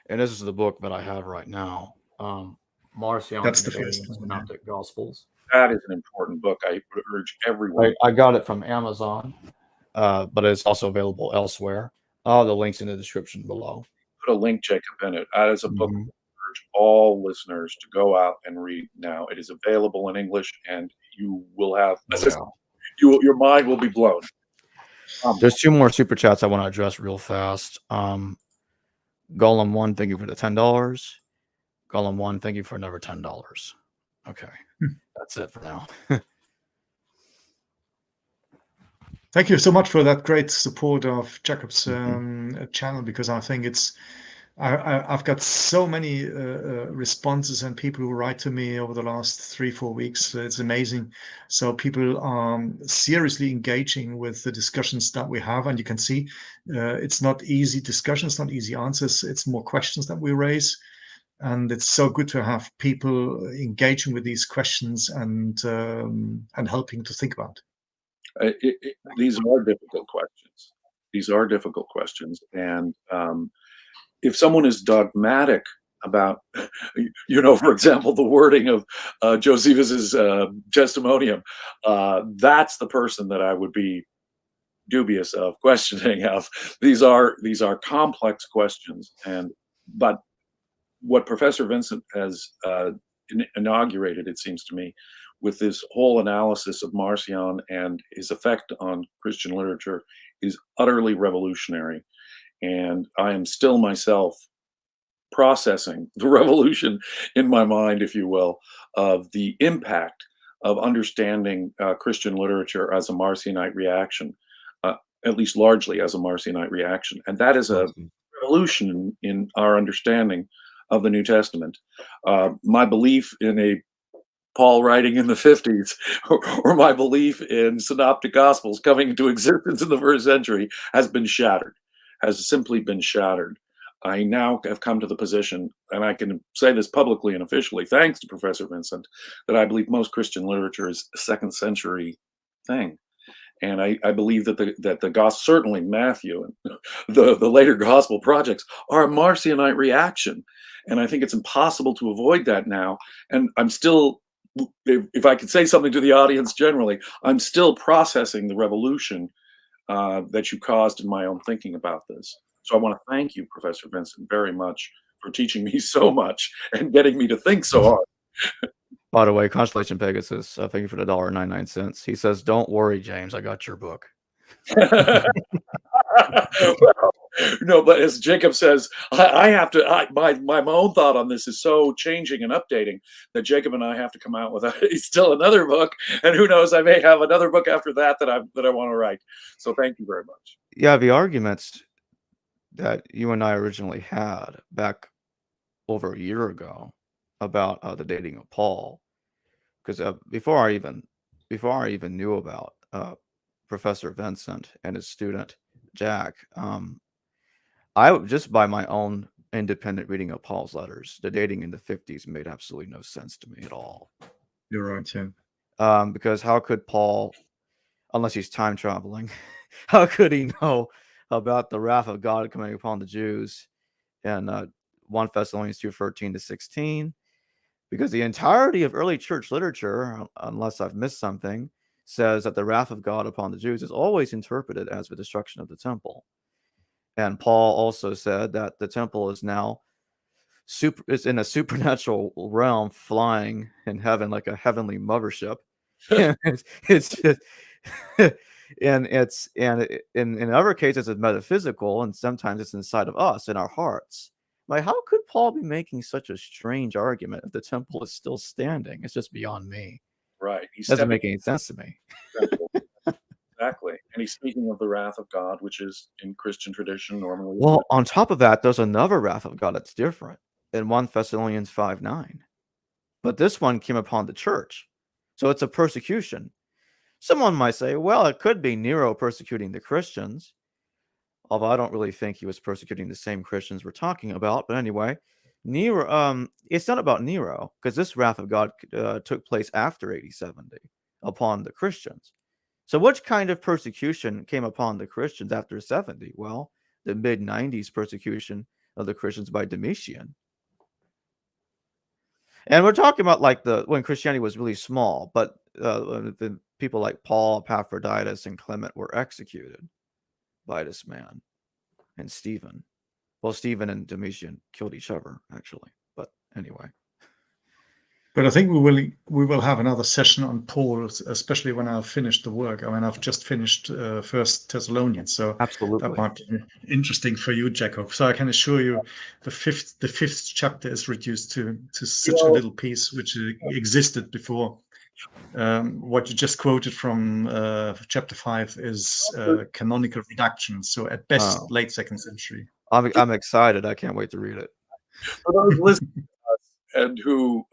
And this is the book that I have right now. Marcion. That's the first one. Synoptic Gospels. That is an important book. I would urge everyone. I got it from Amazon, but it's also available elsewhere. All the links in the description below. Put a link, Jacob, in it. That is a book I urge all listeners to go out and read now. It is available in English, and you will have your mind will be blown. There's two more super chats I want to address real fast. Golem 1, thank you for the $10. Golem 1, thank you for another $10. Okay, that's it for now. Thank you so much for that great support of Jacob's channel, because I think I've got so many responses and people who write to me over the last 3-4 weeks. It's amazing. So people are seriously engaging with the discussions that we have, and you can see it's not easy discussions, not easy answers. It's more questions that we raise, and it's so good to have people engaging with these questions and helping to think about. These are difficult questions. These are difficult questions, and if someone is dogmatic about, for example, the wording of Josephus's testimonium, that's the person that I would be dubious of questioning of. These are complex questions, but what Professor Vinzent has inaugurated, it seems to me, with this whole analysis of Marcion and his effect on Christian literature is utterly revolutionary. And I am still myself processing the revolution in my mind, if you will, of the impact of understanding Christian literature as a Marcionite reaction, at least largely as a Marcionite reaction. And that is a revolution in our understanding of the New Testament. My belief in a Paul writing in the 50s, or my belief in synoptic gospels coming into existence in the first century has been shattered, has simply been shattered. I now have come to the position, and I can say this publicly and officially, thanks to Professor Vinzent, that I believe most Christian literature is a second century thing. And I believe that the gospel, certainly Matthew and the later gospel projects, are a Marcionite reaction. And I think it's impossible to avoid that now. And I'm still, if I could say something to the audience generally, I'm still processing the revolution that you caused in my own thinking about this. So I want to thank you, Professor Vinzent, very much for teaching me so much and getting me to think so hard. By the way, Constellation Pegasus, thank you for the $1.99. He says, "Don't worry, James, I got your book." Well, no, but as Jacob says, I have to. My own thought on this is so changing and updating that Jacob and I have to come out with still another book, and who knows, I may have another book after that I want to write. So thank you very much. Yeah, the arguments that you and I originally had back over a year ago about the dating of Paul, because before I even knew about Professor Vinzent and his student Jack, I just by my own independent reading of Paul's letters, the dating in the 50s made absolutely no sense to me at all. You're right, yeah. Because how could Paul, unless he's time traveling, how could he know about the wrath of God coming upon the Jews in 1 Thessalonians 2:13-16? Because the entirety of early church literature, unless I've missed something, says that the wrath of God upon the Jews is always interpreted as the destruction of the temple. And Paul also said that the temple is now is in a supernatural realm, flying in heaven like a heavenly mothership. it's just, and in other cases it's metaphysical, and sometimes it's inside of us, in our hearts. Like, how could Paul be making such a strange argument if the temple is still standing? It's just beyond me. Right. It doesn't make any sense to me. Exactly. And he's speaking of the wrath of God, which is in Christian tradition normally. Well, on top of that, there's another wrath of God that's different in 1 Thessalonians 5:9. But this one came upon the church. So it's a persecution. Someone might say, well, it could be Nero persecuting the Christians. Although I don't really think he was persecuting the same Christians we're talking about. But anyway, Nero, it's not about Nero, because this wrath of God took place after AD 70 upon the Christians. So which kind of persecution came upon the Christians after 70? Well, the mid-90s persecution of the Christians by Domitian. And we're talking about like when Christianity was really small, but the people like Paul, Epaphroditus, and Clement were executed by this man. And Stephen. Well, Stephen and Domitian killed each other, actually. But anyway. But I think we will have another session on Paul, especially when I've finished the work. I mean, I've just finished First Thessalonians, so absolutely that might be interesting for you, Jacob. So I can assure you, the fifth chapter is reduced to such a little piece which existed before. What you just quoted from chapter 5 is canonical reduction, so at best late second century. I'm excited. I can't wait to read it. For those listening and who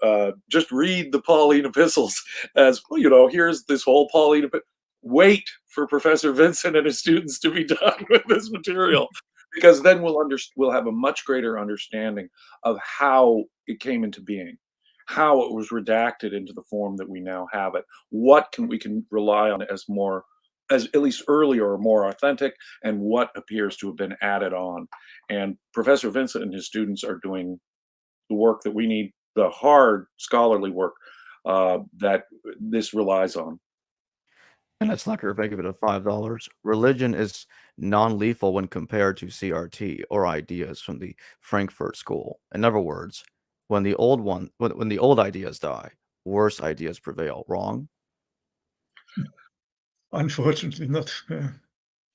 just read the Pauline epistles as, well, here's this whole Pauline epistle. Wait for Professor Vinzent and his students to be done with this material, because then we'll have a much greater understanding of how it came into being, how it was redacted into the form that we now have it, what we can rely on as at least earlier or more authentic, and what appears to have been added on. And Professor Vinzent and his students are doing the work that we need, the hard scholarly work that this relies on. And that's not going to give it a $5. Religion is non-lethal when compared to CRT or ideas from the Frankfurt School. In other words, when the old ideas die, worse ideas prevail. Wrong? Unfortunately, not.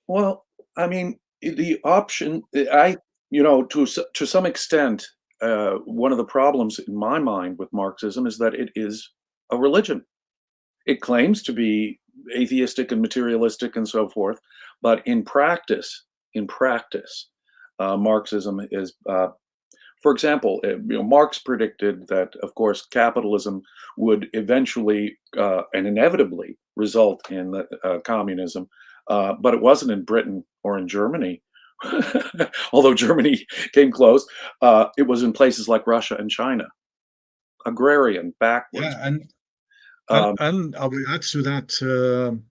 Well, I mean, the option, to some extent, one of the problems in my mind with Marxism is that it is a religion. It claims to be atheistic and materialistic and so forth, but in practice, Marxism is, for example, Marx predicted that, of course, capitalism would eventually and inevitably result in communism, but it wasn't in Britain or in Germany. Although Germany came close, it was in places like Russia and China, agrarian, backwards. Yeah, Um, and I will add to that,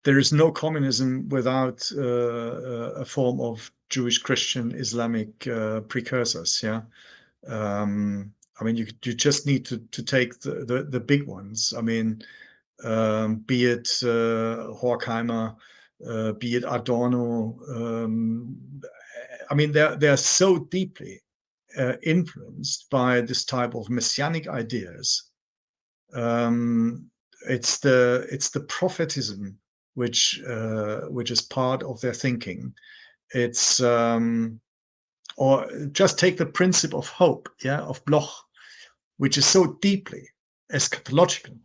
there is no communism without a form of Jewish, Christian, Islamic precursors. Yeah, I mean, you just need to take the big ones. I mean, be it Horkheimer, be it Adorno. I mean, they're so deeply influenced by this type of messianic ideas. It's the prophetism which is part of their thinking. It's or just take the principle of hope, yeah, of Bloch, which is so deeply eschatological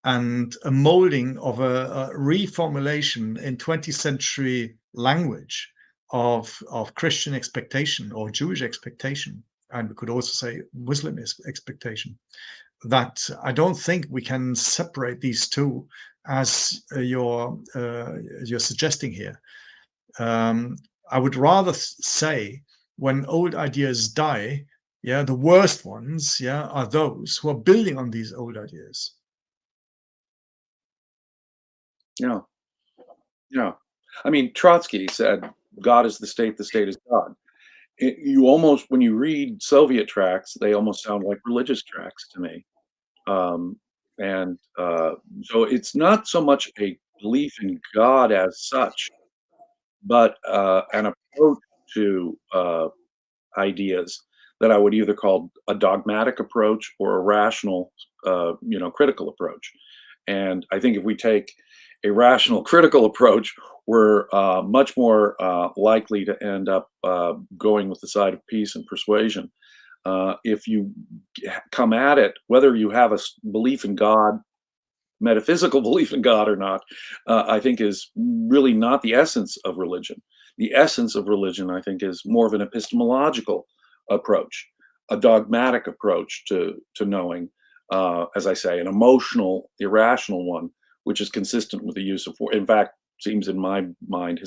and a molding of a reformulation in 20th century language of Christian expectation or Jewish expectation, and we could also say Muslim expectation. That I don't think we can separate these two as you're suggesting here. I would rather say when old ideas die, yeah, the worst ones, yeah, are those who are building on these old ideas. yeah, yeah. I mean, Trotsky said, "God is the state is God." You almost, when you read Soviet tracts, they almost sound like religious tracts to me. Um, and so it's not so much a belief in God as such, but an approach to ideas that I would either call a dogmatic approach or a rational, critical approach. And I think if we take a rational, critical approach, we're much more likely to end up going with the side of peace and persuasion. If you come at it, whether you have a belief in God, metaphysical belief in God or not, I think is really not the essence of religion. The essence of religion, I think, is more of an epistemological approach, a dogmatic approach to knowing, as I say, an emotional, irrational one, which is consistent with the use of force. In fact, seems in my mind,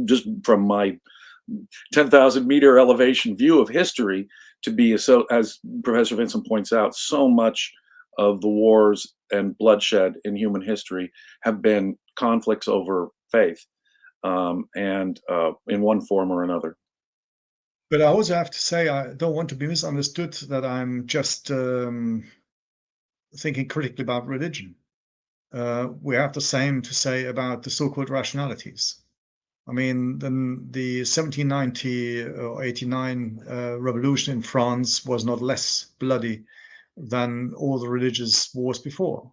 just from my 10,000 meter elevation view of history, to be, so as Professor Vinzent points out, so much of the wars and bloodshed in human history have been conflicts over faith, and in one form or another. But I also have to say, I don't want to be misunderstood that I'm just thinking critically about religion. We have the same to say about the so-called rationalities. I mean, the 1790 or 89 revolution in France was not less bloody than all the religious wars before.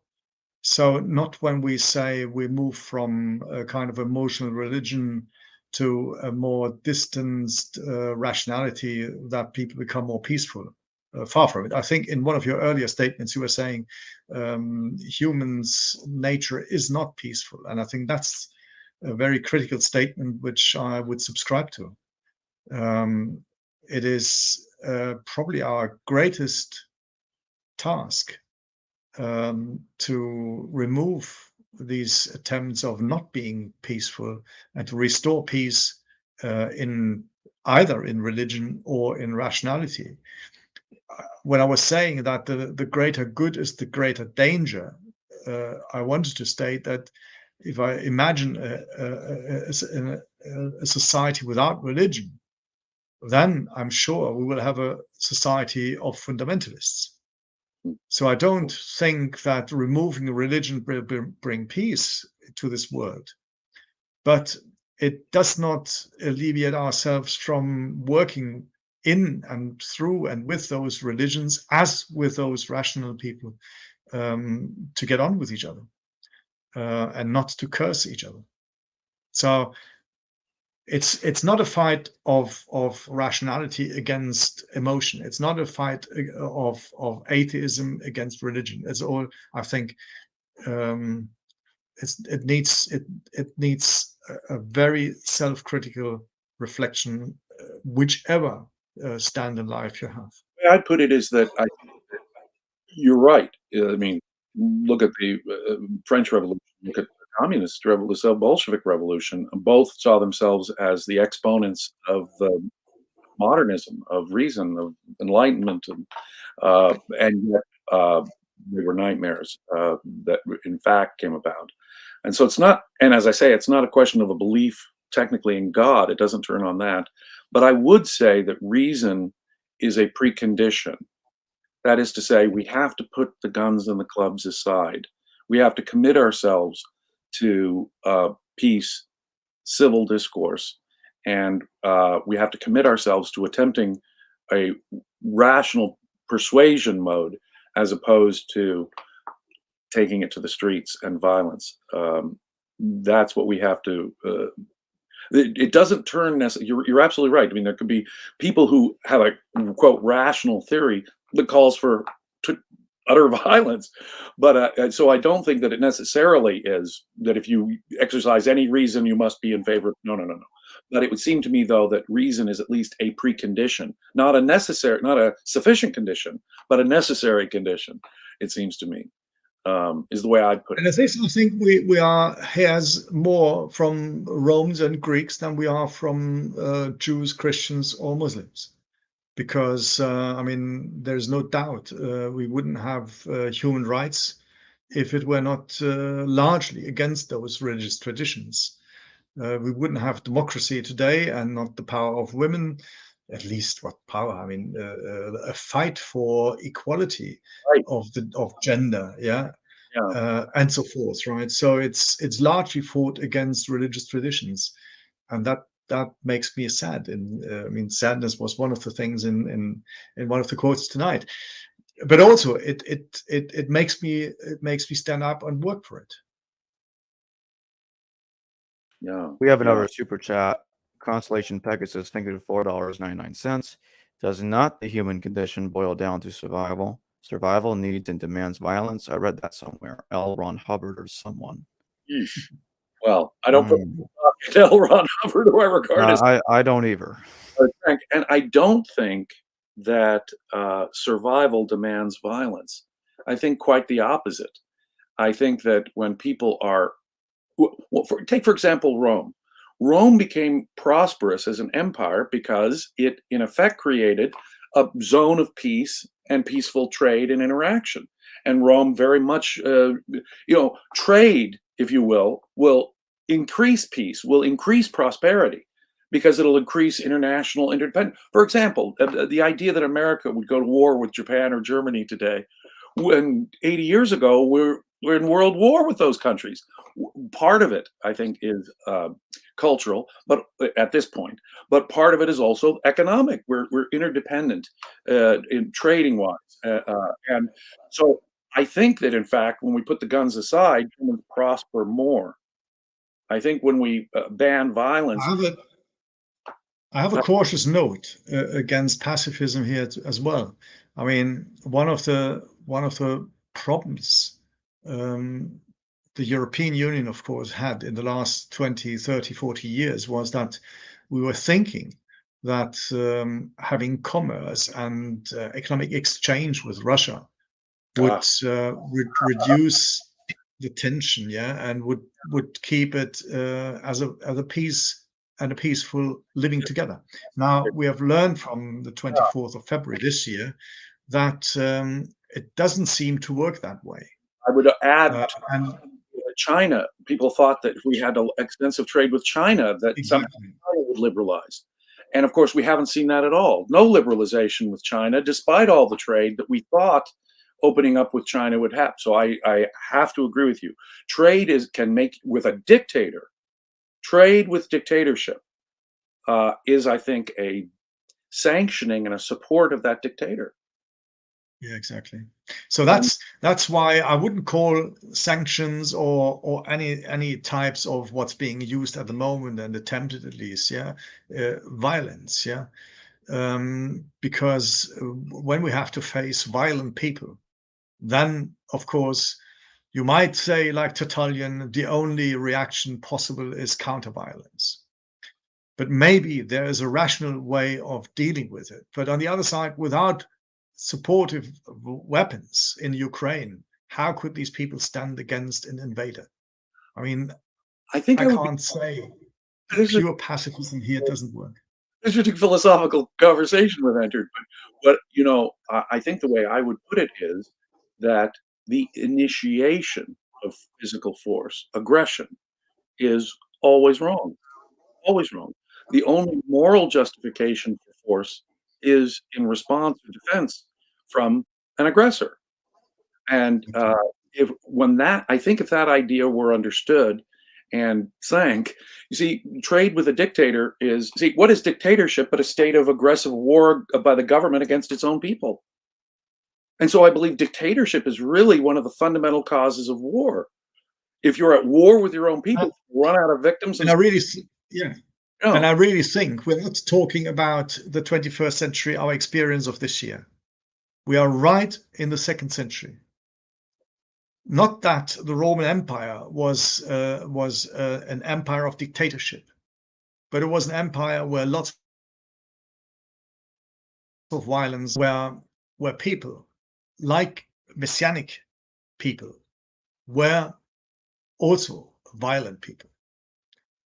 So not when we say we move from a kind of emotional religion to a more distanced rationality that people become more peaceful. Far from it. I think in one of your earlier statements, you were saying humans' nature is not peaceful. And I think that's a very critical statement, which I would subscribe to. It is probably our greatest task to remove these attempts of not being peaceful and to restore peace in either in religion or in rationality. When I was saying that the greater good is the greater danger, I wanted to state that if I imagine a society without religion, then I'm sure we will have a society of fundamentalists. So I don't think that removing religion will bring peace to this world, but it does not alleviate ourselves from working in and through and with those religions, as with those rational people, to get on with each other and not to curse each other. So it's not a fight of rationality against emotion. It's not a fight of atheism against religion. It's all, I think, it needs a very self-critical reflection, whichever stand in life you have. The way I put it is that you're right. I mean, look at the French Revolution, look at the Communist Revolution, the Bolshevik Revolution. Both saw themselves as the exponents of modernism, of reason, of enlightenment, and yet they were nightmares that in fact came about. And so it's not, and as I say, it's not a question of a belief technically in God. It doesn't turn on that. But I would say that reason is a precondition. That is to say, we have to put the guns and the clubs aside. We have to commit ourselves to peace, civil discourse, and we have to commit ourselves to attempting a rational persuasion mode as opposed to taking it to the streets and violence. That's what we have to. It doesn't turn necessarily. You're absolutely right. I mean, there could be people who have a quote rational theory that calls for utter violence, but so I don't think that it necessarily is that if you exercise any reason you must be in favor of. No. But it would seem to me, though, that reason is at least a precondition, not a sufficient condition, but a necessary condition. It seems to me. Is the way I'd put it. And I think we are heirs more from Romans and Greeks than we are from Jews, Christians, or Muslims, because I mean, there's no doubt we wouldn't have human rights if it were not largely against those religious traditions. We wouldn't have democracy today, and not the power of women. At least what power? I mean, a fight for equality Right. of gender, yeah, and so forth, right? So it's largely fought against religious traditions, and that makes me sad. And I mean, sadness was one of the things in one of the quotes tonight, but also it makes me stand up and work for it. Yeah. We have another super chat. Constellation Pegasus, thank you for $4.99. Does not the human condition boil down to survival? Survival needs and demands violence. I read that somewhere. L. Ron Hubbard or someone. Yeesh. Well, I don't put L. Ron Hubbard or whoever regard as. I don't either. And I don't think that survival demands violence. I think quite the opposite. I think that when people are, take for example Rome. Rome became prosperous as an empire because it in effect created a zone of peace and peaceful trade and interaction. And Rome very much, trade, if you will increase peace, will increase prosperity, because it'll increase international interdependence. For example, the idea that America would go to war with Japan or Germany today, when 80 years ago we're in world war with those countries. Part of it, I think, is cultural, but at this point, but part of it is also economic. We're interdependent in trading wise, and so I think that in fact, when we put the guns aside, humans prosper more. I think when we ban violence, I have a cautious note against pacifism here as well. I mean, one of the problems the European Union, of course, had in the last 20, 30, 40 years was that we were thinking that having commerce and economic exchange with Russia would reduce the tension, yeah, and would keep it as a peace and a peaceful living together. Now, we have learned from the 24th of February this year that it doesn't seem to work that way. I would add, China. People thought that if we had an extensive trade with China, that somehow China would liberalize. And of course, we haven't seen that at all. No liberalization with China, despite all the trade that we thought opening up with China would happen. So I have to agree with you. Trade can make with a dictator. Trade with dictatorship is, I think, a sanctioning and a support of that dictator. Yeah, exactly. So that's why I wouldn't call sanctions or any types of what's being used at the moment and attempted at least, violence, because when we have to face violent people, then of course you might say, like Tertullian, the only reaction possible is counter-violence. But maybe there is a rational way of dealing with it. But on the other side, without supportive weapons in Ukraine, how could these people stand against an invader? I mean, I think I I would can't say There's a pure pacifism here doesn't work. interesting philosophical conversation we've entered. But I think the way I would put it is that the initiation of physical force, aggression, is always wrong. Always wrong. The only moral justification for force is in response or defense from an aggressor. And I think if that idea were understood and sank, you see, trade with a dictator what is dictatorship but a state of aggressive war by the government against its own people? And so I believe dictatorship is really one of the fundamental causes of war. If you're at war with your own people, run out of victims. And I really think we're not talking about the 21st century, our experience of this year. We are right in the 2nd century. Not that the Roman Empire was an empire of dictatorship, but it was an empire where lots of violence, where people, like messianic people, were also violent people,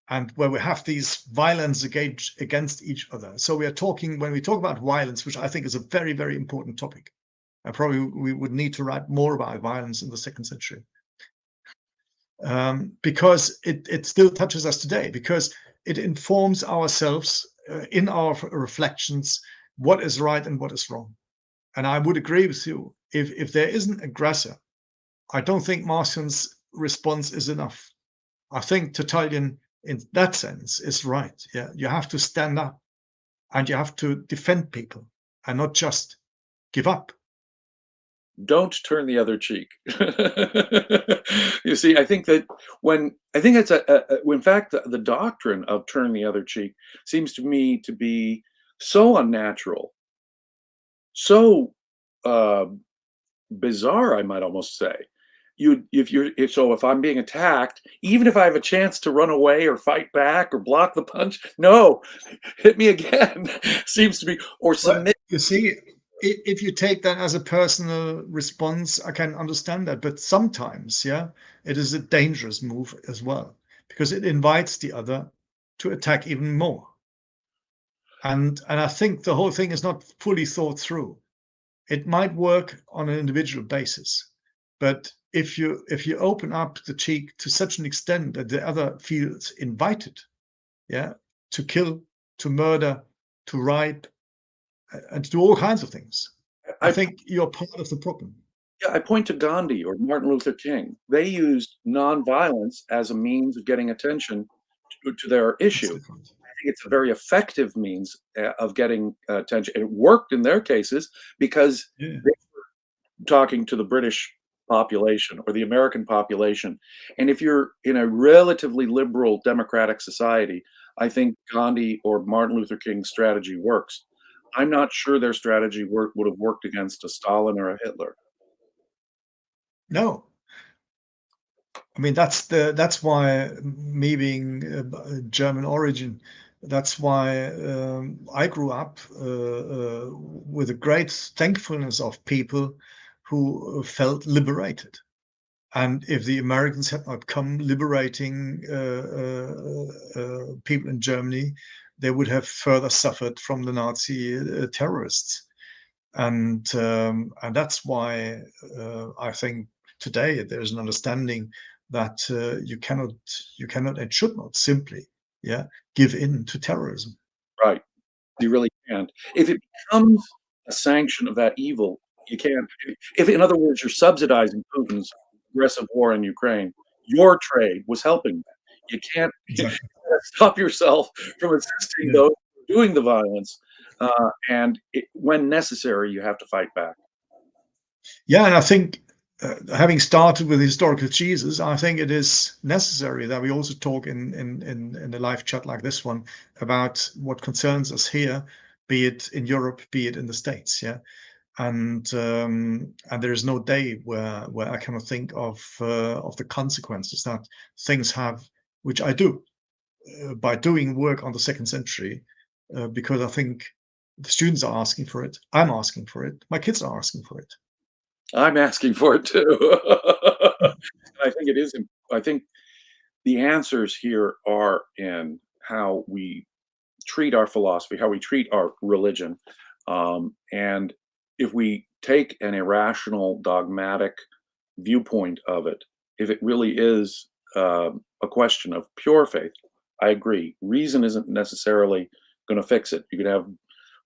and where we have these violence against each other. So when we talk about violence, which I think is a very, very important topic, and probably we would need to write more about violence in the 2nd century, because it still touches us today, because it informs ourselves in our reflections what is right and what is wrong. And I would agree with you. If there is an aggressor, I don't think Marcion's response is enough. I think Tertullian, in that sense, is right. Yeah, you have to stand up and you have to defend people and not just give up. Don't turn the other cheek. You see, I think that it's in fact, the doctrine of turn the other cheek seems to me to be so unnatural, so bizarre, I might almost say. If I'm being attacked, even if I have a chance to run away or fight back or block the punch, no, hit me again. Seems to be, or submit. You see, if you take that as a personal response, I can understand that. But sometimes, it is a dangerous move as well, because it invites the other to attack even more. And I think the whole thing is not fully thought through. It might work on an individual basis, but if you open up the cheek to such an extent that the other feels invited, to kill, to murder, to rape, and to do all kinds of things, I think you're part of the problem. Yeah, I point to Gandhi or Martin Luther King. They used nonviolence as a means of getting attention to their issue. I think it's a very effective means of getting attention. It worked in their cases because they were talking to the British population or the American population. And if you're in a relatively liberal democratic society, I think Gandhi or Martin Luther King's strategy works. I'm not sure their strategy would have worked against a Stalin or a Hitler. No. I mean, that's why, me being German origin, that's why I grew up with a great thankfulness of people who felt liberated. And if the Americans had not come liberating people in Germany, they would have further suffered from the Nazi terrorists. And that's why I think today there's an understanding that you cannot and should not simply give in to terrorism. Right. You really can't. If it becomes a sanction of that evil, You can't. If, in other words, you're subsidizing Putin's aggressive war in Ukraine, your trade was helping that. You can't Exactly. stop yourself from assisting Yeah. those doing the violence, and when necessary, you have to fight back. Yeah, and I think having started with historical Jesus, I think it is necessary that we also talk in a live chat like this one about what concerns us here, be it in Europe, be it in the States. Yeah, and there is no day where I cannot think of the consequences that things have, which I do by doing work on the second century, because I think the students are asking for it, I'm asking for it, my kids are asking for it. I'm asking for it too. I think it is. I think the answers here are in how we treat our philosophy, how we treat our religion, and if we take an irrational, dogmatic viewpoint of it, if it really is a question of pure faith, I agree. Reason isn't necessarily going to fix it. You could have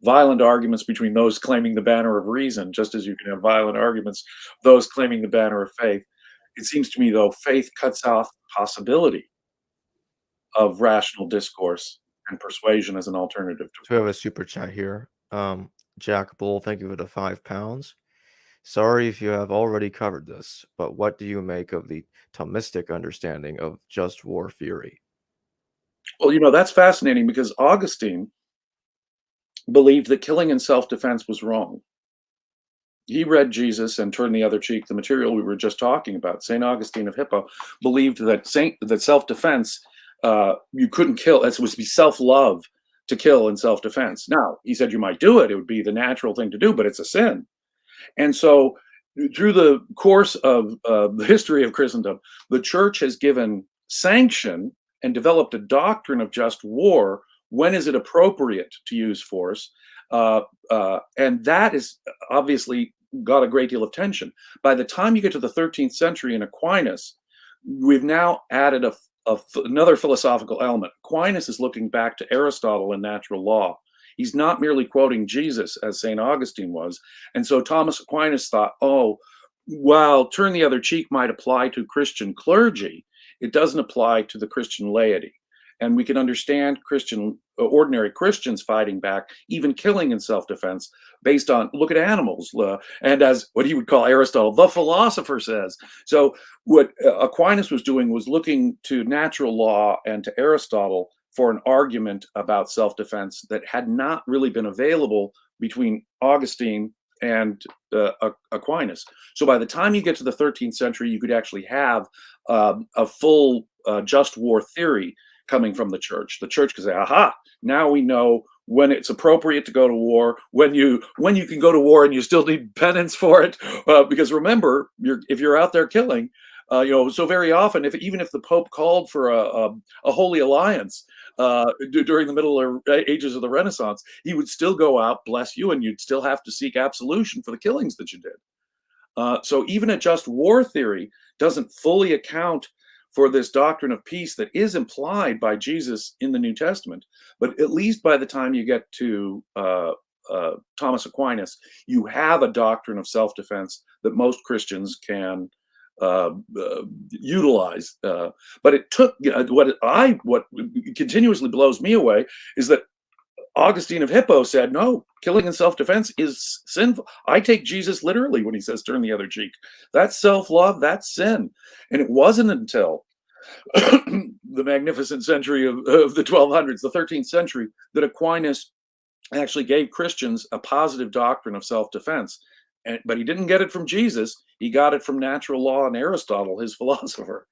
violent arguments between those claiming the banner of reason, just as you can have violent arguments those claiming the banner of faith. It seems to me, though, faith cuts off the possibility of rational discourse and persuasion as an alternative to So we have a super chat here. Jack Bull, thank you for the £5. Sorry if you have already covered this, but what do you make of the Thomistic understanding of just war theory? Well, that's fascinating because Augustine believed that killing in self-defense was wrong. He read Jesus and turned the other cheek, the material we were just talking about. St. Augustine of Hippo believed that self-defense, you couldn't kill. It was to be self-love to kill in self-defense. Now, he said you might do it. It would be the natural thing to do, but it's a sin. And so through the course of the history of Christendom, the church has given sanction and developed a doctrine of just war. When is it appropriate to use force? And that is obviously got a great deal of tension. By the time you get to the 13th century in Aquinas, we've now added another philosophical element. Aquinas is looking back to Aristotle and natural law. He's not merely quoting Jesus as St. Augustine was. And so Thomas Aquinas thought, oh, while turn the other cheek might apply to Christian clergy, it doesn't apply to the Christian laity. And we can understand ordinary Christians fighting back, even killing in self-defense, based on, look at animals, and as what he would call Aristotle, the philosopher says. So what Aquinas was doing was looking to natural law and to Aristotle for an argument about self-defense that had not really been available between Augustine and Aquinas. So by the time you get to the 13th century, you could actually have a full just war theory coming from the church. The church could say, aha, now we know when it's appropriate to go to war, when you can go to war and you still need penance for it. Because remember, if you're out there killing, so very often, even if the Pope called for a holy alliance during the middle ages of the Renaissance, he would still go out, bless you, and you'd still have to seek absolution for the killings that you did. So even a just war theory doesn't fully account for this doctrine of peace that is implied by Jesus in the New Testament. But at least by the time you get to Thomas Aquinas, you have a doctrine of self-defense that most Christians can utilize. But it took, what continuously blows me away is that Augustine of Hippo said, no, killing in self-defense is sinful. I take Jesus literally when he says, turn the other cheek. That's self-love, that's sin. And it wasn't until the magnificent century of the 1200s, the 13th century, that Aquinas actually gave Christians a positive doctrine of self-defense. But he didn't get it from Jesus. He got it from natural law and Aristotle, his philosopher.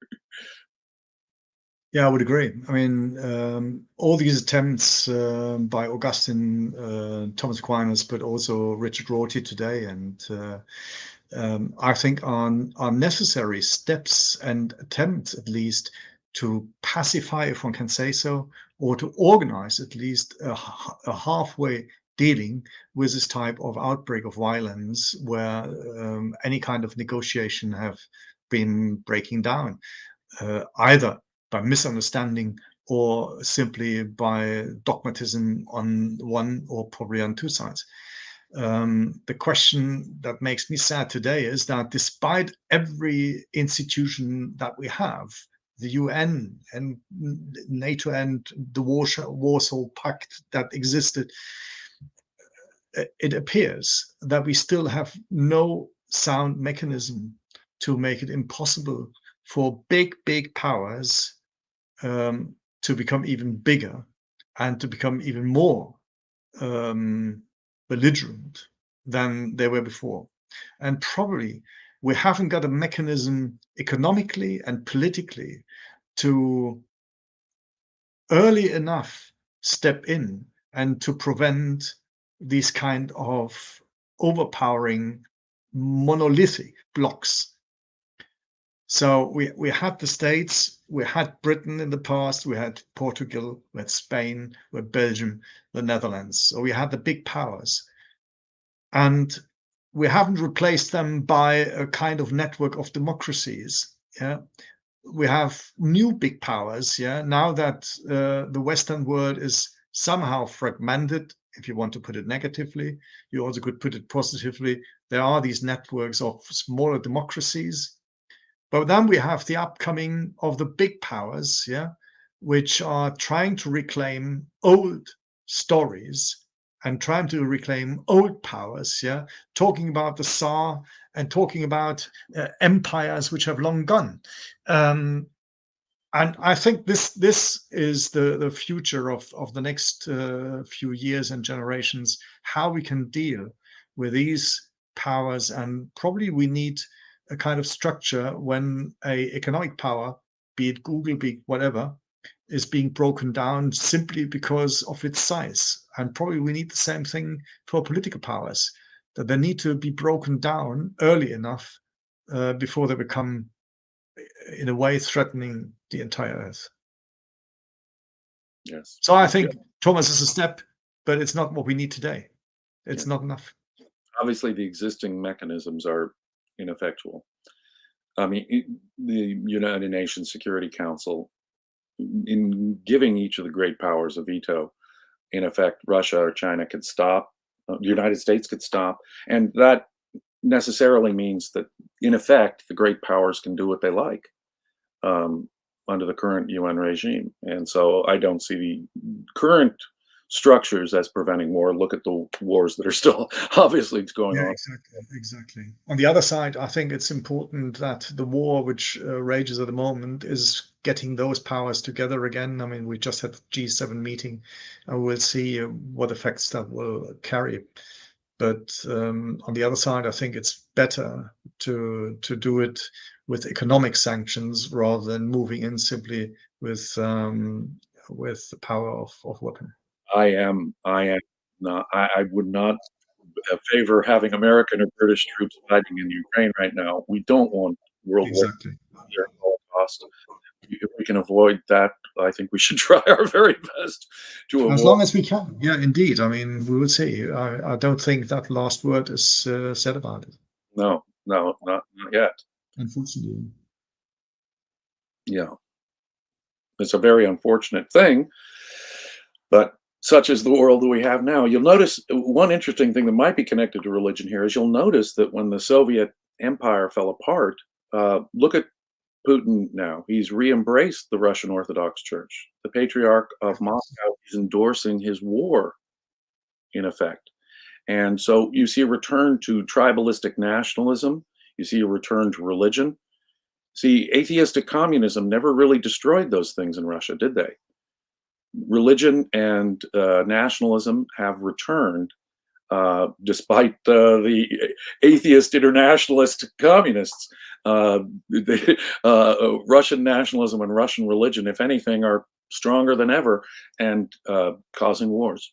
Yeah, I would agree. I mean, all these attempts by Augustine, Thomas Aquinas, but also Richard Rorty today, and I think are necessary steps and attempts, at least, to pacify, if one can say so, or to organize at least a halfway dealing with this type of outbreak of violence, where any kind of negotiation have been breaking down, either by misunderstanding or simply by dogmatism on one or probably on two sides. The question that makes me sad today is that despite every institution that we have, the UN and NATO and the Warsaw Pact that existed, it appears that we still have no sound mechanism to make it impossible for big powers to become even bigger and to become even more belligerent than they were before. And probably we haven't got a mechanism economically and politically to early enough step in and to prevent these kind of overpowering monolithic blocks. So we had the States, we had Britain in the past, we had Portugal, we had Spain, we had Belgium, the Netherlands. So we had the big powers. And we haven't replaced them by a kind of network of democracies. Yeah, we have new big powers. Yeah, now that the Western world is somehow fragmented, if you want to put it negatively, you also could put it positively. There are these networks of smaller democracies. But then we have the upcoming of the big powers, yeah, which are trying to reclaim old stories and trying to reclaim old powers, yeah, talking about the Tsar and talking about empires which have long gone. And I think this is the future of the next few years and generations, how we can deal with these powers. And probably we need a kind of structure when a economic power, be it Google, be it whatever, is being broken down simply because of its size. And probably we need the same thing for political powers, that they need to be broken down early enough before they become, in a way, threatening the entire Earth. Yes. So I think Thomas is a step, but it's not what we need today. It's not enough. Obviously, the existing mechanisms are ineffectual. I mean, the United Nations Security Council, in giving each of the great powers a veto, in effect, Russia or China could stop, the United States could stop, and that necessarily means that, in effect, the great powers can do what they like under the current UN regime. And so I don't see the current structures as preventing war. Look at the wars that are still obviously going on. Exactly. On the other side, I think it's important that the war which rages at the moment is getting those powers together again. I mean, we just had the G7 meeting, and we'll see what effects that will carry. But on the other side, I think it's better to do it with economic sanctions rather than moving in simply with the power of weapon. I would not favor having American or British troops fighting in Ukraine right now. We don't want world war at all cost. If we can avoid that, I think we should try our very best to avoid. As long as we can. Yeah, indeed. I mean, we will see. I don't think that last word is said about it. No, not yet. Unfortunately. Yeah. It's a very unfortunate thing, but such is the world that we have now. You'll notice one interesting thing that might be connected to religion here is you'll notice that when the Soviet Empire fell apart, look at Putin now. He's re-embraced the Russian Orthodox Church. The Patriarch of Moscow is endorsing his war, in effect. And so you see a return to tribalistic nationalism. You see a return to religion. See, atheistic communism never really destroyed those things in Russia, did they? Religion and nationalism have returned despite the atheist internationalist communists. Russian nationalism and Russian religion, if anything, are stronger than ever and causing wars.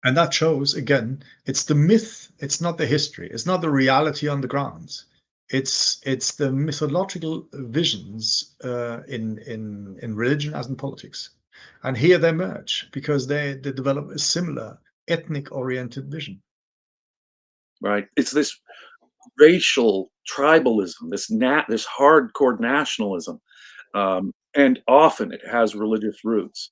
And that shows, again, it's the myth, it's not the history, it's not the reality on the ground. It's the mythological visions in religion as in politics. And here they merge because they develop a similar ethnic-oriented vision. Right. It's this racial tribalism, this hardcore nationalism, and often it has religious roots.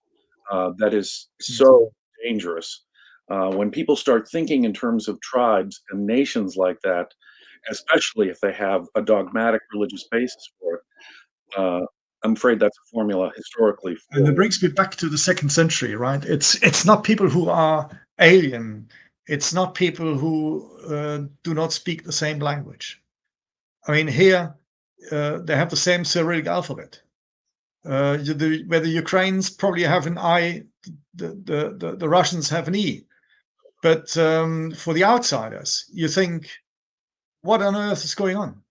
That is so dangerous. When people start thinking in terms of tribes and nations like that, especially if they have a dogmatic religious basis for it, I'm afraid that's a formula historically. And it brings me back to the 2nd century, right? It's not people who are alien. It's not people who do not speak the same language. I mean, here they have the same Cyrillic alphabet. Where the Ukrainians probably have an I, the Russians have an E. But for the outsiders, you think, what on earth is going on?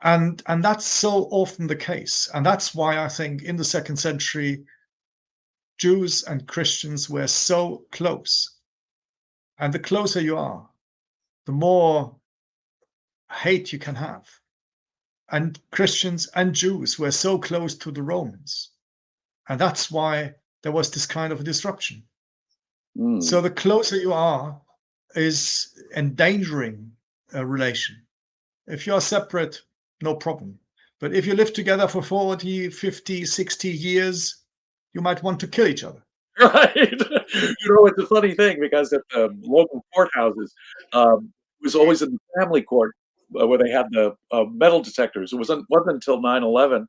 And that's so often the case. And that's why I think in the 2nd century, Jews and Christians were so close. And the closer you are, the more hate you can have. And Christians and Jews were so close to the Romans. And that's why there was this kind of a disruption. So the closer you are is endangering a relation. If you are separate, no problem. But if you live together for 40, 50, 60 years, you might want to kill each other. Right. It's a funny thing because at the local courthouses, it was always in the family court where they had the metal detectors. It wasn't until 9/11,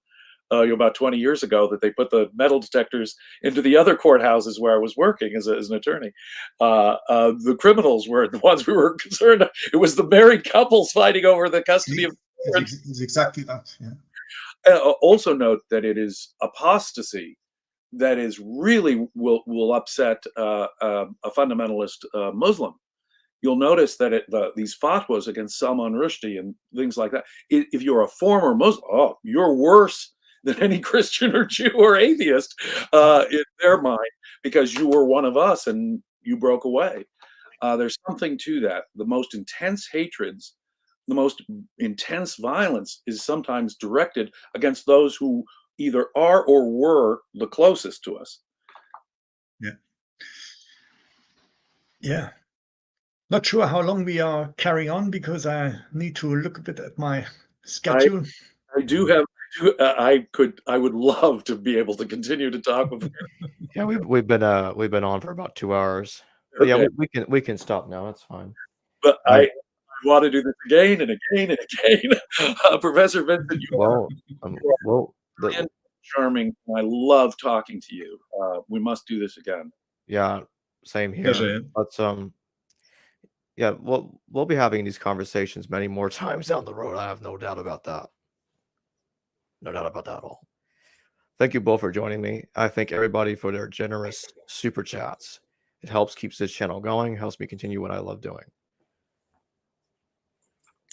about 20 years ago, that they put the metal detectors into the other courthouses where I was working as an attorney. The criminals were the ones we were concerned. It was the married couples fighting over the custody of. It's exactly that. Yeah. Also note that it is apostasy that is really will upset a fundamentalist Muslim. You'll notice that these fatwas against Salman Rushdie and things like that, if you're a former Muslim, you're worse than any Christian or Jew or atheist in their mind, because you were one of us and you broke away. There's something to that. The most intense hatreds, the most intense violence is sometimes directed against those who either are or were the closest to us. Yeah. Not sure how long we are carrying on, because I need to look a bit at my schedule. I would love to be able to continue to talk with you. Yeah, we've been on for about 2 hours. Okay. Yeah, we can stop now. That's fine. But I want to do this again and again and again. Professor Vinzent, you are charming. I love talking to you. We must do this again. Yeah, same here. Pleasure. But yeah, we'll be having these conversations many more times down the road. I have no doubt about that. No doubt about that at all. Thank you both for joining me. I thank everybody for their generous super chats. It helps keeps this channel going, helps me continue what I love doing.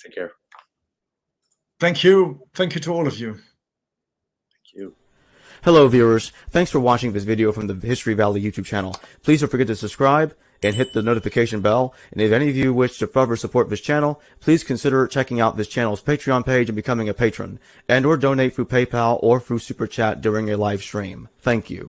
Take care. Thank you. Thank you to all of you. Thank you. Hello, viewers. Thanks for watching this video from the History Valley YouTube channel. Please don't forget to subscribe and hit the notification bell. And if any of you wish to further support this channel, please consider checking out this channel's Patreon page and becoming a patron, and/or donate through PayPal or through Super Chat during a live stream. Thank you.